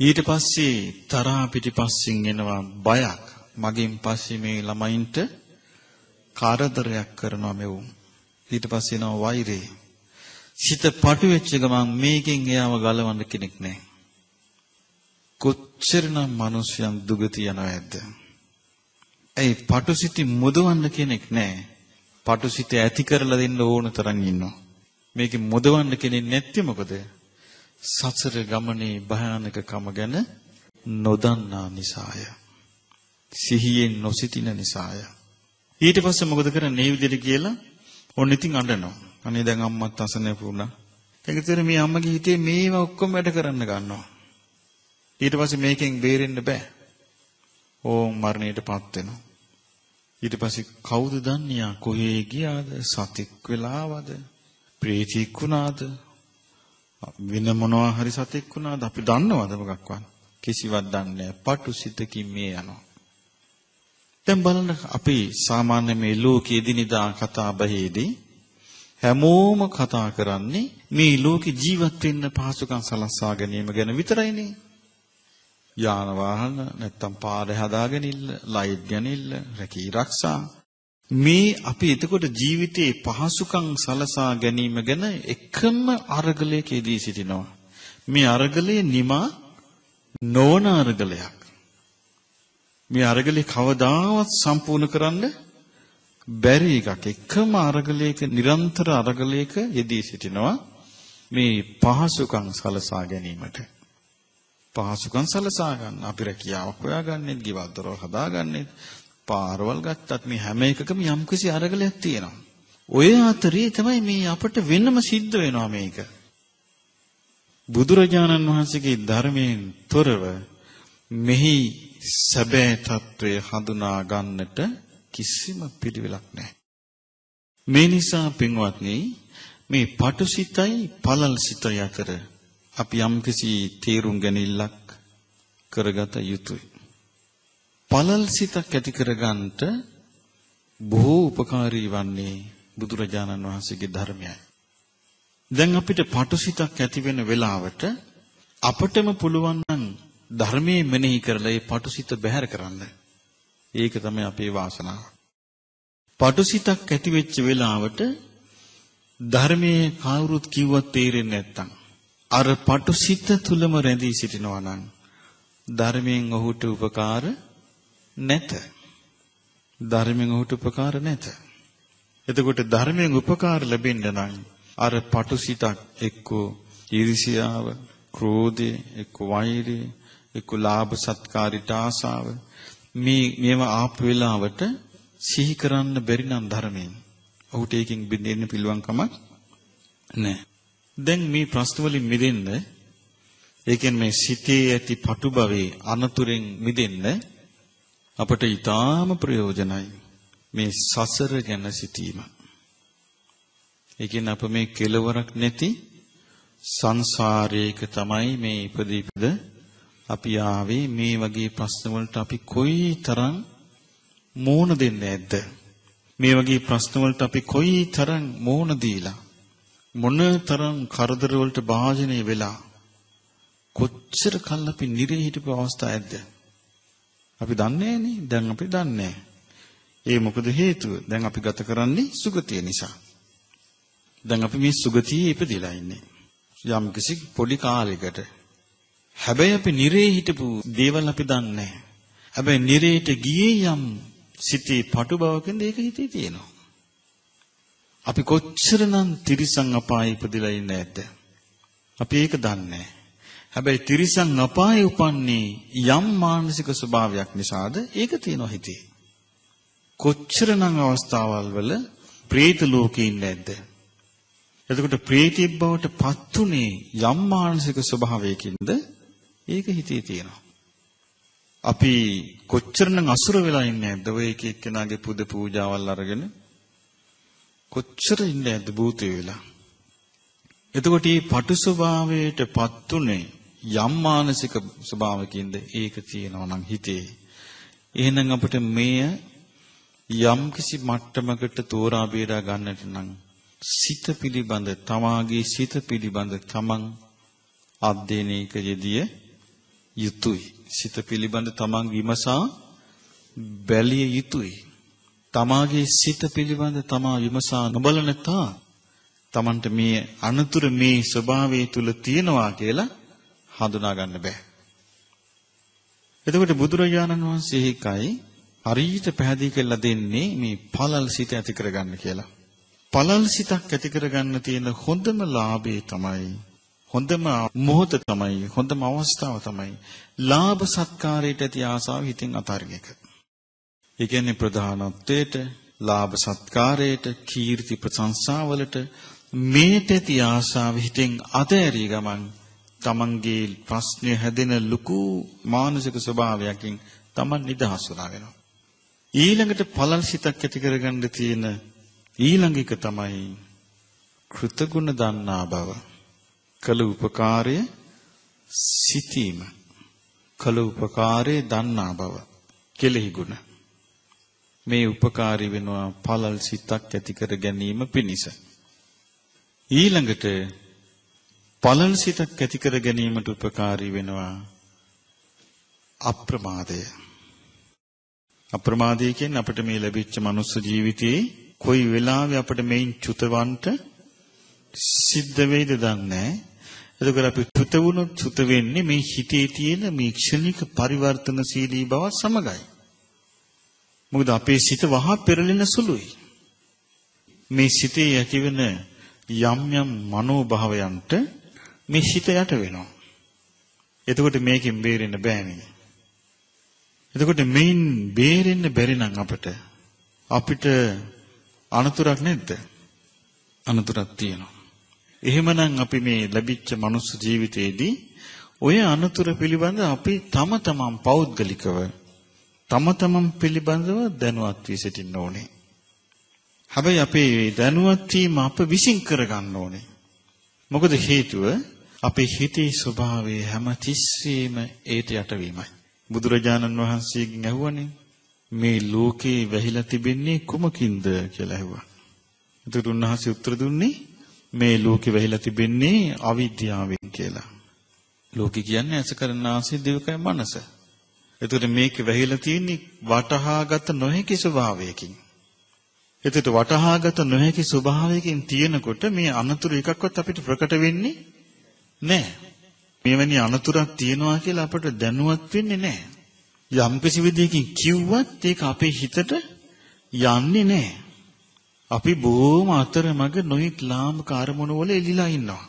ඊට පස්සේ තරහ පිටිපස්සෙන් එනවා බයක්. මගෙන් පස්සේ මේ ළමයින්ට කාර්යදරයක් කරනවා මෙවුන්. ඊට පස්සේ එනවා වෛරය. සිත පටු වෙච්ච ගමන් මේකෙන් එයාව ගලවන්න කෙනෙක් නැහැ. කොච්චරනම් මිනිස්යන් දුගති යනවද? ඒ පටුසිත මුදවන්න කෙනෙක් නැහැ. පටුසිත ඇති කරලා දෙන්න ඕන තරම් ඉන්නවා. මේකේ මුදවන්න කෙනෙක් නැත්තේ මොකද? සසර ගමනේ භයානකකම ගැන නොදන්නා නිසාය. සිහියෙන් නොසිටින නිසාය. ඊට පස්සේ මොකද කරන්නේ? මේ විදිහට කියලා ඔන්න ඉතින් අඬනවා. අනේ දැන් අම්මත් අසනීප වුණා. ඒකතර මේ අම්මගේ හිතේ මේවා ඔක්කොම වැඩ කරන්න ගන්නවා. ඊට පස්සේ මේකෙන් බේරෙන්න බෑ. ඕම් මරණයටපත් වෙනවා. ඊට පස්සේ කවුද දන්නේ කොහේ ගියාද? සතෙක් වෙලාවද? ප්‍රේතෙක් වුණාද? වෙන මොනවා හරි සතෙක් වුණාද? අපි දන්නවද මොකක්වත්? කිසිවක් දන්නේ නැහැ. පටුසිතකින් මේ යනවා. දැන් බලන්න අපි සාමාන්‍ය මේ ලෝකයේ දිනදා කතා බහේදී හැමෝම කතා කරන්නේ මේ ලෝකේ ජීවත් වෙන්න පහසුකම් සලස්වා ගැනීම ගැන විතරයිනේ. යාන වාහන නැත්තම් පාර හදාගෙන ඉන්න, ලයිට් ගැනීම, රැකී ආරක්ෂා. මේ අපි එතකොට ජීවිතේ පහසුකම් සලසා ගැනීම ගැන එකම අරගලයකදී සිටිනවා. මේ අරගලයේ නිමා නොවන අරගලයක්. මේ අරගලේ කවදාවත් සම්පූර්ණ කරන්න බැරි එකක්. එකම අරගලයක නිරන්තර අරගලයක යෙදී සිටිනවා මේ පහසුකම් සලසා ගැනීමට. පහසුකම් සලසා ගන්න අපි රැකියාවක් හොයාගන්නෙත්, ගෙවල් දොරවල් හදාගන්නෙත්, පාරවල් ගත්තත් මේ හැම එකකම යම්කිසි අරගලයක් තියෙනවා. ඔය අතරේ තමයි මේ අපට වෙනම සිද්ධ වෙනවා මේක. බුදුරජාණන් වහන්සේගේ ධර්මයෙන් තොරව මෙහි සැබෑ తත්වය හඳුනා ගන්නට කිසිම පිළිවෙලක් නැහැ. මේ නිසා පින්වත්නි මේ පටුසිතයි පළල් සිතයි අතර අපි යම්කිසි තේරුම් ගැනීමක් කරගත යුතුයි. පළල් සිතක් ඇති කරගන්නට බොහෝ උපකාරී වන්නේ බුදුරජාණන් වහන්සේගේ ධර්මයයි. දැන් අපිට පටුසිතක් ඇති වෙන වෙලාවට අපටම පුළුවන් නම් ධර්මයේ මෙනෙහි කරලා ඒ පටුසිත බැහැර කරන්න. ඒක තමයි අපේ වාසනාව. පටුසිතක් ඇති වෙච්ච වෙලාවට ධර්මයේ කවුරුත් කිව්වත් තේරෙන්නේ නැත්තම් අර පටු සිත තුලම රැඳී සිටිනවා නම් ධර්මයෙන් ඔහුට උපකාර නැත. ධර්මයෙන් ඔහුට උපකාර නැත. එතකොට ධර්මයෙන් උපකාර ලැබෙන්න නම් අර පටු සිතක් එක්කෝ ඊර්ෂියාව, ක්‍රෝධය, එක්කෝ වෛරය, එක්කෝ ලාභ සත්කාරිත ආසාව මේවා ආපු වෙලාවට සිහි කරන්න බැරි නම් ධර්මයෙන් ඔහුට ඒකෙන් බින්දෙන්න පිළිවන් කමක් නැහැ. දැන් මේ ප්‍රශ්න වලින් මිදෙන්න, ඒ කියන්නේ මේ සිතේ ඇති පටු භවයේ අනතුරෙන් මිදෙන්න අපට ඊටාම ප්‍රයෝජනයි මේ සසර ගැන සිතීම. ඒ කියන්නේ අප මේ කෙලවරක් නැති සංසාරයක තමයි මේ ඉපදීපද අපි ආවේ. මේ වගේ ප්‍රශ්න වලට අපි කොයිතරම් මෝන දෙන්නේ නැද්ද? මේ වගේ ප්‍රශ්න වලට අපි කොයිතරම් මෝන දීලා මොනතරම් කරදර වලට භාජනය වෙලා කොච්චර කල් අපි නිරේ හිටපු අවස්ථා ඇද්ද? අපි දන්නේ නැනේ. දැන් අපි දන්නේ. ඒ මොකද හේතුව? දැන් අපි ගත කරන්නේ සුගතිය නිසා. දැන් අපි මේ සුගතියේ ඉපදිලා ඉන්නේ. යම් කිසි පොඩි කාලයකට. හැබැයි අපි නිරේ හිටපු දේවල් අපි දන්නේ නැහැ. හැබැයි නිරේට ගියේ යම් සිටී පටු බවකින්ද ඒක හිතේ තියෙනවා. අපි කොච්චරනම් තිරිසන් අපායේ ඉපදිලා ඉන්නේ නැද්ද? අපි ඒක දන්නේ නැහැ. හැබැයි තිරිසන් අපායේ උපන්නේ යම් මානසික ස්වභාවයක් නිසාද ඒක තියෙනවා හිතේ. කොච්චරනම් අවස්ථාවල් වල പ്രേත ලෝකේ ඉන්නේ නැද්ද? එතකොට ප්‍රේතීව බවට පත්ුනේ යම් මානසික ස්වභාවයකින්ද ඒක හිතේ තියෙනවා. අපි කොච්චරනම් අසුර වෙලා ඉන්නේ නැද්ද? ඔය එක එක්කෙනාගේ පුද පූජාවල් අරගෙන කොච්චර ඉන්නේ නැද්ද භූතය වෙලා? එතකොට මේ පටු ස්වභාවයට පත්ුනේ යම් මානසික ස්වභාවකින්ද ඒක තියෙනවා නම් හිතේ. එහෙනම් අපිට මෙය යම් කිසි මට්ටමකට තෝරා බේරා ගන්නට නම් සිත පිළිබඳ තමාගේ සිත පිළිබඳ තමන් අධ්‍යයනයක යෙදිය යුතුයි. සිත පිළිබඳ තමන් විමසා බැලිය යුතුයි. තමාගේ සිත පිළිබඳ තමා විමසා නොබලන තා තමන්ට මේ අනතුර මේ ස්වභාවය තුල තියෙනවා කියලා හඳුනා ගන්න බෑ. එතකොට බුදුරජාණන් වහන්සේ ඒකයි හරියට පැහැදිලි කරලා දෙන්නේ මේ පළල් සිත ඇති කරගන්න කියලා. පළල් සිතක් ඇති කරගන්න තියෙන හොඳම ලාභය තමයි, හොඳම මොහොත තමයි, හොඳම අවස්ථාව තමයි ලාභ සත්කාරයට ඇති ආසාව හිතෙන් අතාරින එක. ඒ කියන්නේ ප්‍රධානත්වයට, ලාභ සත්කාරයට, කීර්ති ප්‍රශංසාවලට මේට ඇති ආසාව හිතෙන් අතෑරී ගමන් තමන්ගේ ප්‍රශ්නය හැදෙන ලুকু මානසික ස්වභාවයකින් තමන් නිදහස් වුණා වෙනවා. ඊළඟට පළල් සිතක් ඇති කරගන්න තියෙන ඊළඟ එක තමයි කෘතගුණ දන්නා බව. කළ උපකාරය සිතීම. කළ උපකාරය දන්නා බව. කෙලෙහි ගුණ. මේ උපකාරී වෙනවා පළල් සිතක් ඇති කර ගැනීම පිණිස. ඊළඟට පළල් සිතක් ඇති කර ගැනීමට උපකාරී වෙනවා අප්‍රමාදය. අප්‍රමාදය කියන්නේ අපිට මේ ලැබිච්ච මනුස්ස ජීවිතයේ කොයි වෙලාවෙ අපිට මේන් චුතවන්ට සිද්ධ වෙයිද දන්නේ නැහැ. එතකොට අපි චුත වුණොත් චුත වෙන්නේ මේ හිතේ තියෙන මේ ක්ෂණික පරිවර්තනශීලී බව සමගයි. මොකද අපේ සිත වහා පෙරලෙන සුළුයි. මේ සිතේ ඇතිවෙන යම් යම් මනෝභාවයන්ට මේ සිත යට වෙනවා. එතකොට මේකෙන් බේරෙන්න බෑනේ. එතකොට මේන් බේරෙන්න බැරි නම් අපිට අනතුරක් නැද්ද? අනතුරක් තියෙනවා. එහෙමනම් අපි මේ ලැබිච්ච මනුස්ස ජීවිතයේදී ඔය අනතුර පිළිබඳ අපි තම තමන් පෞද්ගලිකව තම තමන් පිළිබඳව දැනුවත් වී සිටින්න ඕනේ. හැබැයි අපේ දැනුවත් වීම අප විසින් කරගන්න ඕනේ. මොකද හේතුව අපේ හිතේ ස්වභාවය හැම තිස්සෙම ඒට යටවීමයි. බුදුරජාණන් වහන්සේගෙන් ඇහුවනේ මේ ලෝකේ වැහිලා තිබෙන්නේ කුමකින්ද කියලා ඇහුවා. ඒකට උන්වහන්සේ උත්තර දුන්නේ මේ ලෝකේ වැහිලා තිබෙන්නේ අවිද්‍යාවෙන් කියලා. ලෝකේ කියන්නේ ඇස කරන ආසය දිවකය මනස. ඒකට මේක වැහිලා තියෙන්නේ වටහාගත නොහැකි ස්වභාවයකින්. ඒකට වටහාගත නොහැකි ස්වභාවයකින් තියෙනකොට මේ අනතුරු එකක්වත් අපිට ප්‍රකට වෙන්නේ නෑ. මෙවැනි අනතුරක් තියෙනවා කියලා අපට දැනුවත් වෙන්නේ නෑ. යම් කිසි විදිහකින් කිව්වත් ඒක අපේ හිතට යන්නේ නෑ. අපි බොහොම අතරමඟ නොයෙක් ලාමක අරමුණු වල එලිලා ඉන්නවා.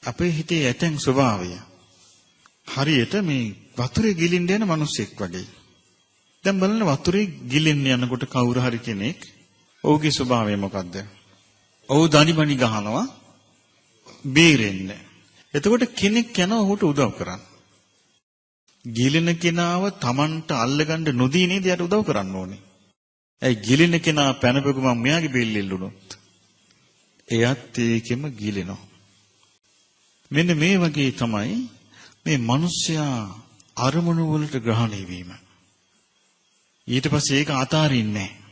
අපේ හිතේ ඇතැන් ස්වභාවය හරියට මේ වතුරේ ගිලින්න යන මිනිස්සෙක් වගේ. දැන් බලන්න වතුරේ ගිලින්න යනකොට කවුරු හරි කෙනෙක් ඔහුගේ ස්වභාවය මොකද්ද? ඔහු දනිබනි ගහනවා බේරෙන්න. එතකොට කෙනෙක් යනවා ඔහුට උදව් කරන්න. ගිලින කෙනාව Tamanට අල්ලගන්න නොදී නේද යට උදව් කරන්න ඕනේ. ඒ ගිලින කෙනා පැනපෙක මම මෙයාගේ බෙල්ල එල්ලුණොත් එයත් ඒකෙම ගිලිනවා. මෙන්න මේ වගේ තමයි මේ මිනිස්සයා අරමුණු වලට ග්‍රහණය වීම. ඊට පස්සේ ඒක අතාරින්නේ නැහැ.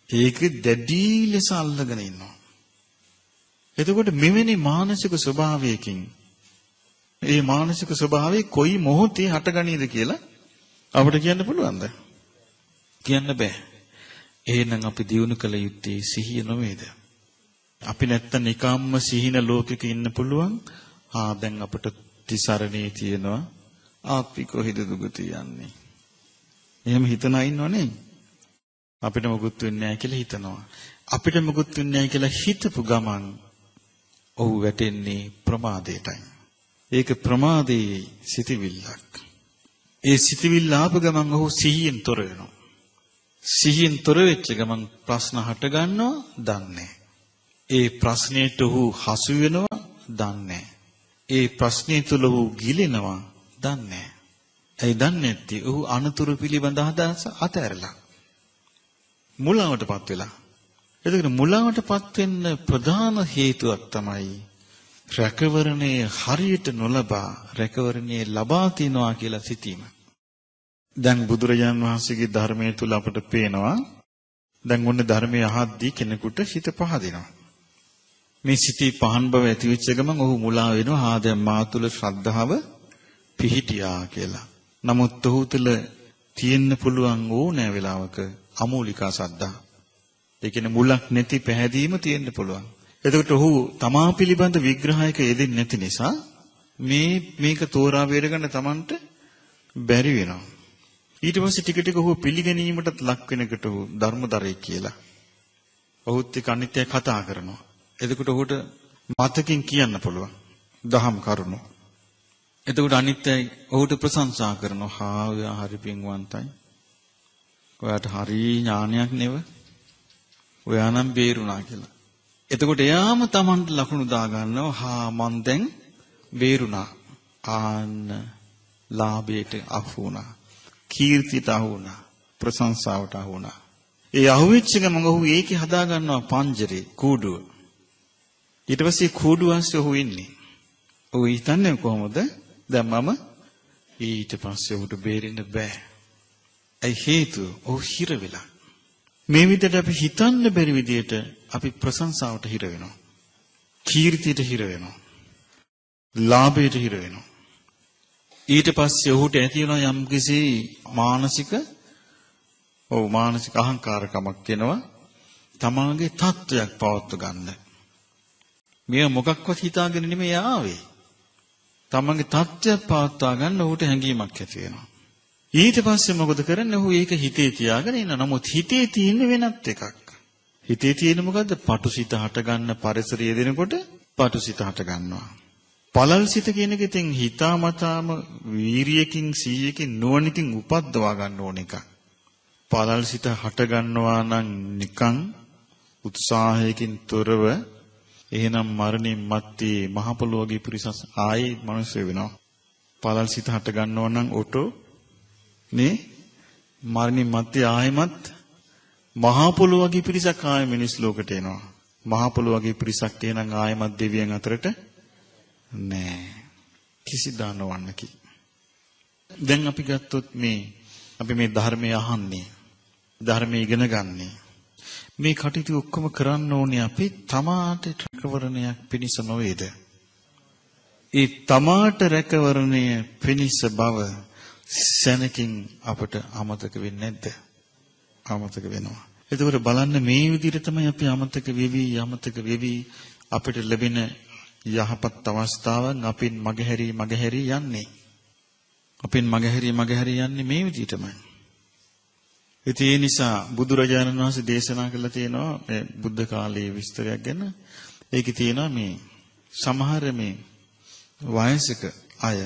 ඒක දැඩි ලෙස අල්ලගෙන ඉන්නවා. එතකොට මෙවැනි මානසික ස්වභාවයකින් ඒ මානසික ස්වභාවය කොයි මොහොතේ හටගනීද කියලා අපිට කියන්න පුළුවන්ද? කියන්න බෑ. එහෙනම් අපි දිනු කළ යුත්තේ සිහිය නොවේද? අපි නැත්තම් නිකම්ම සිහින ලෝකෙක ඉන්න පුළුවන්. දැන් අපිට තිසරණේ තියෙනවා. අපි කොහෙද දුගති යන්නේ? එහෙම හිතනා ඉන්නවනේ. අපිට මොකුත් වෙන්නේ නැහැ කියලා හිතනවා. අපිට මොකුත් වෙන්නේ නැහැ කියලා හිතපු ගමන් ඔහු වැටෙන්නේ ප්‍රමාදයටයි. ඒක ප්‍රමාදයේ සිටිවිල්ලක්. ඒ සිටිවිල්ල ආපු ගමන් ඔහු සිහියෙන් තොර වෙනවා. සිහියෙන් තොර වෙච්ච ගමන් ප්‍රශ්න හට ගන්නවා දන්නේ. ඒ ප්‍රශ්නයට ඔහු හසු වෙනවා දන්නේ. ඒ ප්‍රශ්නය තුල ඔහු ගිලෙනවා දන්නේ. ඒ දන්නේ නැති ඔහු අනතුරු පිළිබඳ අදහස අතහැරලා මුලාවටපත් වෙලා. එතකොට මුලාවටපත් වෙන්න ප්‍රධාන හේතුවක් තමයි රැකවරණයේ හරියට නොලබා රැකවරණයේ ලබා තියනවා කියලා සිතීම. දැන් බුදුරජාන් වහන්සේගේ ධර්මයේ තුල අපට පේනවා දැන් ඔන්න ධර්මයේ අහද්දී කෙනෙකුට හිත පහදිනවා. මේ සිතේ පහන් බව ඇති වෙච්ච ගමන් ඔහු මුලා වෙනවා. දැන් මා තුල ශ්‍රද්ධාව පිහිටියා කියලා. නමුත් ඔහු තුල තියෙන්න පුළුවන් ඕනෑ වෙලාවක අමූලිකා සද්ධා. ඒ කියන්නේ මුලක් නැති පැහැදීම තියෙන්න පුළුවන්. එතකොට ඔහු තමා පිළිබඳ විග්‍රහයක යෙදෙන්නේ නැති නිසා මේක තෝරා බේරගන්න Tamanට බැරි වෙනවා. ඊට පස්සේ ටික ටික ඔහු පිළිගැනීමටත් ලක් වෙනකොට ඔහු ධර්මදරේ කියලා. ඔහුත් එක්ක අනිත්‍ය කතා කරනවා. එතකොට ඔහුට මතකින් කියන්න පුළුවන් දහම් කරුණු. එතකොට අනිත්‍යයි ඔහුට ප්‍රශංසා කරනවා. ඔයා හරි පින්වන්තයි. ඔයාට හරි ඥානයක් නෙව. ඔයා නම් බේරුණා කියලා. එතකොට එයාම Tamanට ලකුණු දා ගන්නවා. මං දැන් බේරුණා. ලාභයට අහු වුණා. කීර්තියට අහු වුණා. ප්‍රශංසාවට අහු වුණා. ඒ අහුවෙච්ච ගමන් ඔහු ඒකේ හදා ගන්නවා පංජරේ කූඩුව. ඊට පස්සේ කූඩුව ඇස්සේ ඔහු ඉන්නේ. ඔහු හිතන්නේ කොහොමද? දැන් මම ඊට පස්සේ ඔහුට බේරෙන්න බෑ. ඒ හේතුව ඔහු හිර වෙලා. මේ විදිහට අපි හිතන්න බැරි විදිහට අපි ප්‍රශංසාවට හිර වෙනවා. කීර්තියට හිර වෙනවා. ලාභයට හිර වෙනවා. ඊට පස්සේ ඔහුට ඇති වෙන යම්කිසි මානසික අහංකාරකමක් එනවා. තමාගේ තත්වයක් පවත්ව ගන්න. මෙය මොකක්වත් හිතාගෙන නෙමෙයි ආවේ. තමන්ගේ තත්ත්වයක් පවත්වා ගන්න ඔහුට හැඟීමක් ඇති වෙනවා. ඊට පස්සේ මොකද කරන්නේ? ඔහු ඒක හිතේ තියාගෙන ඉන්න. නමුත් හිතේ තියෙන වෙනත් එකක්. හිතේ තියෙන මොකද්ද? පටුසිත හට ගන්න පරිසරය දෙනකොට පටුසිත හට ගන්නවා. පළල්සිත කියන එක ඉතින් හිතාමතාම වීරියකින් සීයකින් නුවණකින් උපද්දවා ගන්න ඕන එකක්. පළල්සිත හට ගන්නවා නම් නිකන් උත්සාහයකින් තොරව එහෙනම් මරණින් මත්තේ මහ පොළොවගේ පිරිසස් ආයේ මිනිස්සු වෙනවා. පළල්සිත හට ගන්නවා නම් ඔටෝ නේ මරණින් මත්තේ ආයෙමත් මහ පොළොවගේ පිරිසක් ආයේ මිනිස් ලෝකයට එනවා. මහ පොළොවගේ පිරිසක් එහෙනම් ආයෙමත් දෙවියන් අතරට නෑ. කිසිදා නොවන්නකි. දැන් අපි ගත්තොත් අපි මේ ධර්මය අහන්නේ, ධර්මය ඉගෙන ගන්නේ. මේ කටයුතු ඔක්කොම කරන්න ඕනේ අපි තමාට රැකවරණයක් පිණිස නොවේද? ඒ තමාට රැකවරණය පිණිස බව සැනකින් අපට අමතක වෙන්නේ නැද්ද? අමතක වෙනවා. එතකොට බලන්න මේ විදිහට තමයි අපි අමතක වෙවි අපිට ලැබෙන යහපත් අවස්ථාවන් අපින් මගහැරි යන්නේ. අපින් මගහැරි යන්නේ මේ විදිහටමයි. ඉතින් ඒ නිසා බුදුරජාණන් වහන්සේ දේශනා කළා තියෙනවා මේ බුද්ධ කාලයේ විස්තරයක් ගැන. ඒකේ තියෙනවා මේ සමහර මේ වයසක අය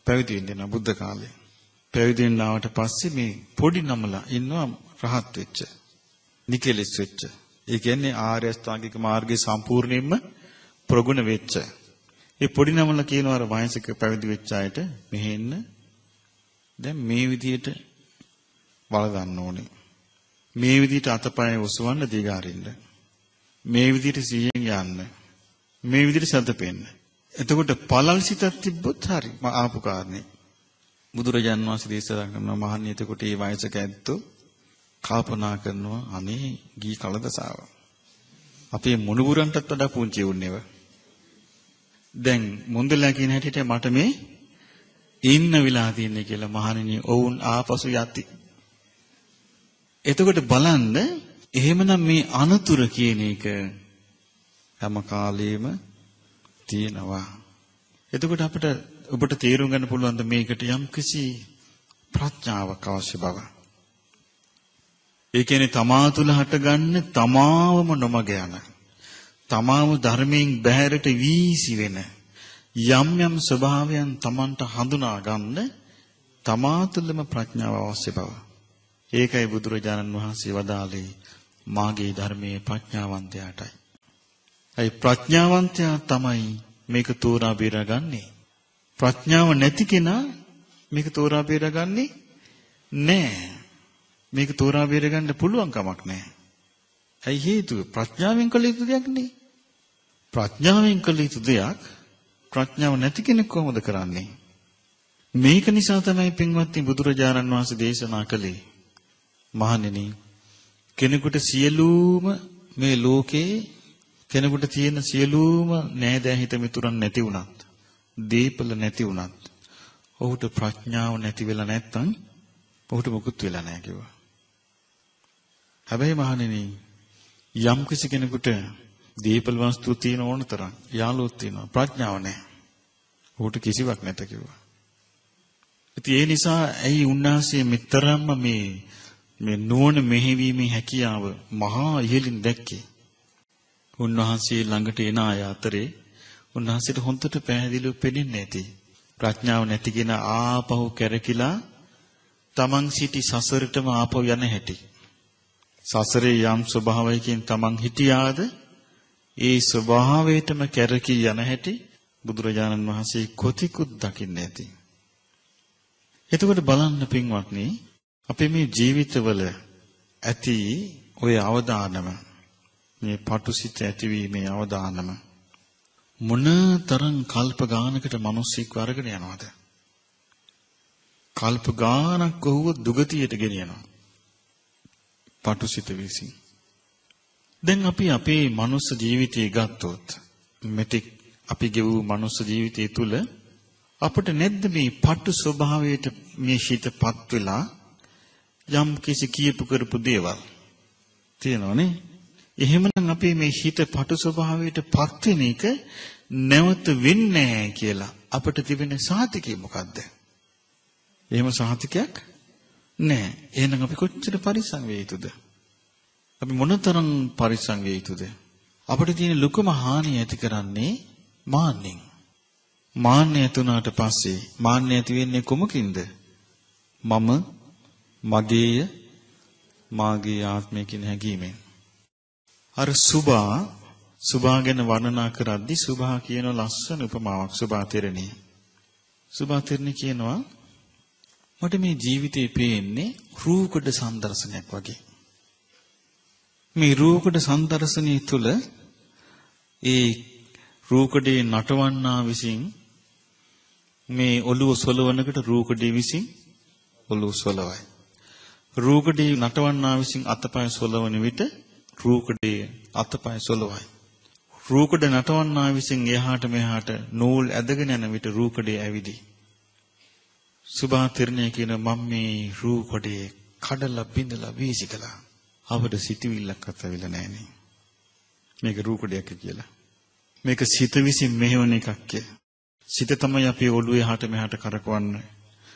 පැවිදි වෙනවා බුද්ධ කාලේ. පැවිදි වුණාට පස්සේ මේ පොඩි නමලා ඉන්නවා රහත් වෙච්ච. නිකලෙස් වෙච්ච. ඒ කියන්නේ ආර්ය අෂ්ටාංගික මාර්ගයේ සම්පූර්ණයෙන්ම ප්‍රගුණ වෙච්ච. ඒ පොඩි නමලා කියනවා අර වයසක පැවිදි වෙච්ච අයට මෙහෙන්න දැන් මේ විදියට වල ගන්න ඕනේ. මේ විදියට අතපය ඔසවන්න දිගාරින්න. මේ විදියට සිහියෙන් යන්න. මේ විදියට සතපෙන්න. එතකොට පළල් සිතක් තිබ්බොත් හරි ආපු කාරණේ. බුදුරජාණන් වහන්සේ දේශනා කරනවා මහන්නේ එතකොට මේ වයසක ඇත්තෝ කල්පනා කරනවා අනේ ගී කලදසාව. අපේ මුණුබුරන්ටත් වඩා පුංචි වුණේව. දැන් මොන්දලා කියන හැටියට මට මේ ඉන්න වෙලා තියෙන්නේ කියලා මහණෙනි ඔවුන් ආපසු යති. එතකොට බලන්න එහෙමනම් මේ අනතුර කියන එක හැම කාලෙම තියෙනවා. එතකොට අපිට ඔබට තේරුම් ගන්න පුළුවන් මේකට යම්කිසි ප්‍රඥාවක් අවශ්‍ය බව. ඒ කියන්නේ තමා තුළ හටගන්න තමාවම නොමග යන තමාව ධර්මයෙන් බැහැරට වීසි වෙන යම් ස්වභාවයන් තමන්ට හඳුනා ගන්න තමා තුළම ප්‍රඥාව අවශ්‍ය බව. ඒකයි බුදුරජාණන් වහන්සේ වදාළේ මාගේ ධර්මයේ ප්‍රඥාවන්තයාටයි. ඒ ප්‍රඥාවන්තයා තමයි මේක තෝරා බේරගන්නේ. ප්‍රඥාව නැති කෙනා මේක තෝරා බේරගන්නේ නැහැ. මේක තෝරා බේරගන්න පුළුවන් කමක් නැහැ. ඇයි හේතුව? ප්‍රඥාවෙන් කළ යුතු දෙයක් නේ. ප්‍රඥාවෙන් කළ යුතු දෙයක් ප්‍රඥාව නැති කෙනෙක් කොහොමද කරන්නේ? මේක නිසා තමයි පින්වත්නි බුදුරජාණන් වහන්සේ දේශනා කළේ මහණෙනි කෙනෙකුට සියලුම මේ ලෝකේ කෙනෙකුට තියෙන සියලුම නෑදෑ හිත මිතුරන් නැති වුණත් දීපල නැති වුණත් ඔහුට ප්‍රඥාව නැති වෙලා නැත්තම් ඔහුට මුකුත් වෙලා නැහැ කිව්වා. හැබැයි මහණෙනි යම් කිසි කෙනෙකුට දීපල වස්තු තියෙන ඕන තරම් යාළුවෝ තියෙනවා ප්‍රඥාව නැහැ. ඔහුට කිසිවක් නැත කිව්වා. ඉතින් ඒ නිසා ඇයි උන්වහන්සේ මෙතරම්ම මේ නුවණ මෙහෙවීමේ හැකියාව මහා ඉහළින් දැක්කේ? උන්වහන්සේ ළඟට එන අය අතරේ උන්වහන්සේට හොඳට පැහැදිලිව පෙනෙන්නේ නැති ප්‍රඥාව නැති කෙන ආපහු කැරකිලා තමන් සිටි සසරටම ආපහු යන හැටි. සසරේ යම් ස්වභාවයකින් තමන් හිටියාද ඒ ස්වභාවයටම කැරකී යන හැටි බුදුරජාණන් වහන්සේ කොතිකුත් දකින්නේ නැති. එතකොට බලන්න පින්වත්නි අපේ මේ ජීවිතවල ඇති ඔය අවදානම මේ පටුසිත ඇතිවීමේ අවදානම මොන තරම් කල්ප ගානකට මිනිස්සෙක් වරගෙන යනවද? කල්ප ගානක් ඔහුව දුගතියට ගෙනියනවා. පටුසිත විසින්. දැන් අපි අපේ මනුස්ස ජීවිතය ගත්තොත් මෙතෙක් අපි ගෙවූ මනුස්ස ජීවිතය තුළ අපිට නැද්ද මේ පටු ස්වභාවයට මේ හිතපත් වෙලා යම් කිසි කියපු කරපු දේවල් තියෙනවනේ. එහෙමනම් අපේ මේ හිත පටු ස්වභාවයට පත් වෙන එක නැවත වෙන්නේ නැහැ කියලා අපිට තිබෙන සාතිකය මොකද්ද? එහෙම සාතිකයක් නැහැ. එහෙනම් අපි කොච්චර පරිස්සම් වෙ යුතුද? අපි මොනතරම් පරිස්සම් වෙ යුතුද? අපිට තියෙන ලොකුම හානිය ඇති කරන්නේ මාන්නෙන්. මාන්නය ඇතුණාට පස්සේ මාන්නය ඇති වෙන්නේ කොමකින්ද? මම මගේය මාගේ ආත්මය කියන හැඟීමෙන්. අර සුභා ගැන වර්ණනා කරද්දී සුභා කියන ලස්සන උපමාවක් සුභා තෙරණිය. සුභා තෙරණිය කියනවා මට මේ ජීවිතේ පේන්නේ රූකඩ සම්දර්ශනයක් වගේ. මේ රූකඩ සම්දර්ශනය තුළ ඒ රූකඩේ නටවන්නා විසින් මේ ඔළුව සොලවනකට රූකඩේ විසින් ඔළුව සොලවයි. රූකඩේ නටවන්නා විසින් අතපය සොලවන විට රූකඩේ අතපය සොලවයි. රූකඩ නටවන්නා විසින් එහාට මෙහාට නූල් ඇදගෙන යන විට රූකඩේ ඇවිදි. සුභා තෙරණිය කියන මම මේ රූකඩේ කඩලා බිඳලා වීසි කළා. අපිට සිටිවිල්ලක් අතවිලා නැහනේ. මේක රූකඩයක් කියලා. මේක සිත විසින් මෙහෙවන එකක් කිය. සිත තමයි අපි ඔළුවේ හට මෙහාට කරකවන්නේ.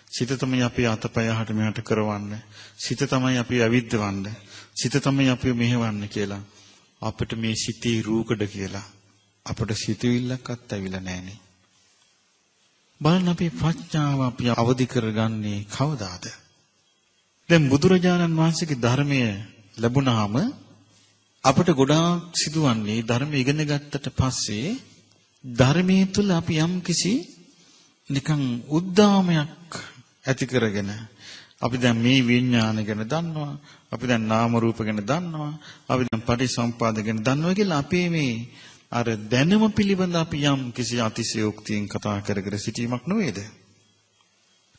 සිත තමයි අපි අතපය හට මෙහාට කරවන්නේ. සිත තමයි අපි අවිද්දවන්නේ. සිත තමයි අපි මෙහෙවන්නේ කියලා. අපිට මේ සිතේ රූකඩ කියලා අපට සිතුවිල්ලක්වත් ඇවිල්ලා නැහනේ. බලන්න අපි ප්‍රඥාව අපි අවදි කරගන්නේ කවදාද? දැන් බුදුරජාණන් වහන්සේගේ ධර්මය ලැබුණාම අපට ගොඩාක් සිදුවන්නේ ධර්මය ඉගෙන ගත්තට පස්සේ ධර්මයේ තුල අපි යම් කිසි නිකන් උද්දාමයක් ඇති කරගෙන අපි දැන් මේ විඥාන ගැන දන්නවා, අපි දැන් නාම රූප ගැන දන්නවා, අපි දැන් පටිසම්පාද ගැන දන්නවා කියලා අපේ මේ අර දැනුම පිළිබඳ අපි යම් කිසි අතිශයෝක්තියෙන් කතා කර කර සිටීමක් නොවේද?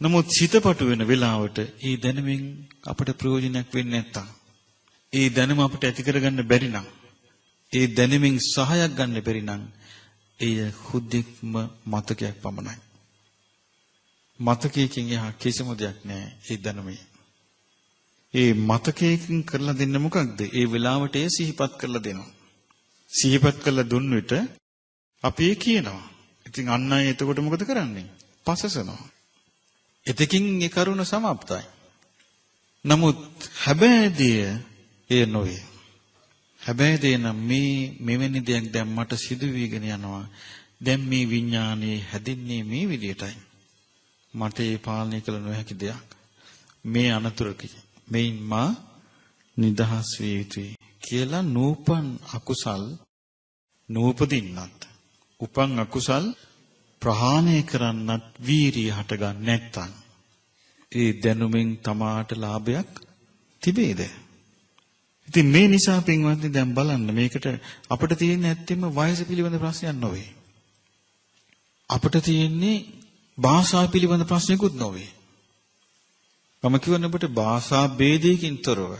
නමුත් සිතපටු වෙන වෙලාවට ඒ දැනුමින් අපට ප්‍රයෝජනයක් වෙන්නේ නැත්තම්, ඒ දැනුම අපිට ඇති කරගන්න බැරි නම්, ඒ දැනුමින් සහයක් ගන්න බැරි නම්, එය හුදෙක්ම මතකයක් පමණයි. මතකයකින් එහා කිසිම දෙයක් නැහැ ඒ දැනුමේ. ඒ මතකයකින් කරලා දෙන්න මොකක්ද? ඒ වෙලාවට ඒ සිහිපත් කරලා දෙනවා. සිහිපත් කරලා දුන්න විට අපි කියනවා. ඉතින් අන්න අය එතකොට මොකද කරන්නේ? පසසනවා. එතකින් ඒ කරුණ සමාප්තයි. නමුත් හැබෑදිය ඒ නොවේ. හැබෑදිය නම් මෙවැනි දෙයක් දැන් මට සිදු වෙගෙන යනවා. දැන් මේ විඥානයේ හැදෙන්නේ මේ විදියටයි. මට ඒ පාලනය කළ නොහැකි දෙයක්. මේ අනතුරකි. මේන් මා නිදහස් විය යුතුයි කියලා නූපන් අකුසල් නූපදින්නත් උපන් අකුසල් ප්‍රහාණය කරන්නත් වීරිය හටගන්න නැත්තම් ඒ දැනුමින් තමාට ලාභයක් තිබේද? ඉතින් මේ නිසා පින්වත්නි දැන් බලන්න මේකට අපිට තියෙන ඇත්තෙම වයස පිළිබඳ ප්‍රශ්නයක් නොවේ. අපිට තියෙන්නේ භාෂාව පිළිබඳ ප්‍රශ්නයකුත් නොවේ. මම කියවනේ ඔබට භාෂා ભેදයකින් තොරව,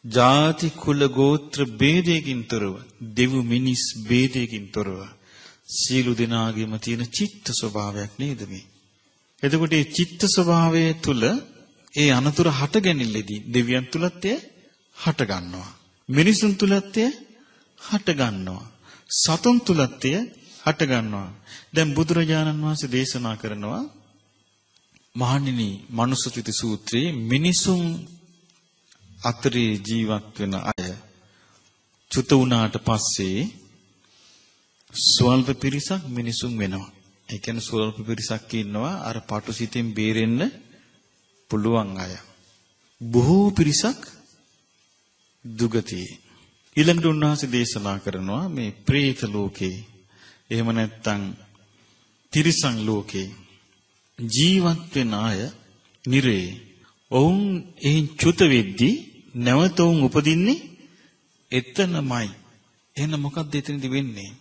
ಜಾති කුල ගෝත්‍ර ભેදයකින් තොරව, දෙව් මිනිස් ભેදයකින් තොරව සීල දෙනාගේම තියෙන චිත්ත ස්වභාවයක් නේද මේ? එතකොට මේ චිත්ත ස්වභාවය තුල ඒ අනතුර හටගැනිල්ලේදී දෙවියන් තුලත් එය හට ගන්නවා. මිනිසුන් තුලත් එය හට ගන්නවා. සතුන් තුලත් එය හට ගන්නවා. දැන් බුදුරජාණන් වහන්සේ දේශනා කරනවා මහණෙනි මනුස්සත්‍ත්‍ය සූත්‍රයේ මිනිසුන් අතරේ ජීවත් වෙන අය චුත වුණාට පස්සේ ස්වල්ප පිරිසක් මිනිසුන් වෙනවා. ඒ කියන්නේ ස්වල්ප පිරිසක් ඉන්නවා අර පටුසිතෙන් බේරෙන්න පුළුවන් අය. බොහෝ පිරිසක් දුගතියේ. ඊළඟට උන්වහන්සේ දේශනා කරනවා මේ പ്രേත ලෝකේ එහෙම නැත්නම් තිරිසන් ලෝකේ ජීවත් වෙන අය නිරේ ඔවුන් එයින් චුත වෙද්දී නැවත ඔවුන් උපදින්නේ එතනමයි. එහෙනම් මොකක්ද එතනදී වෙන්නේ?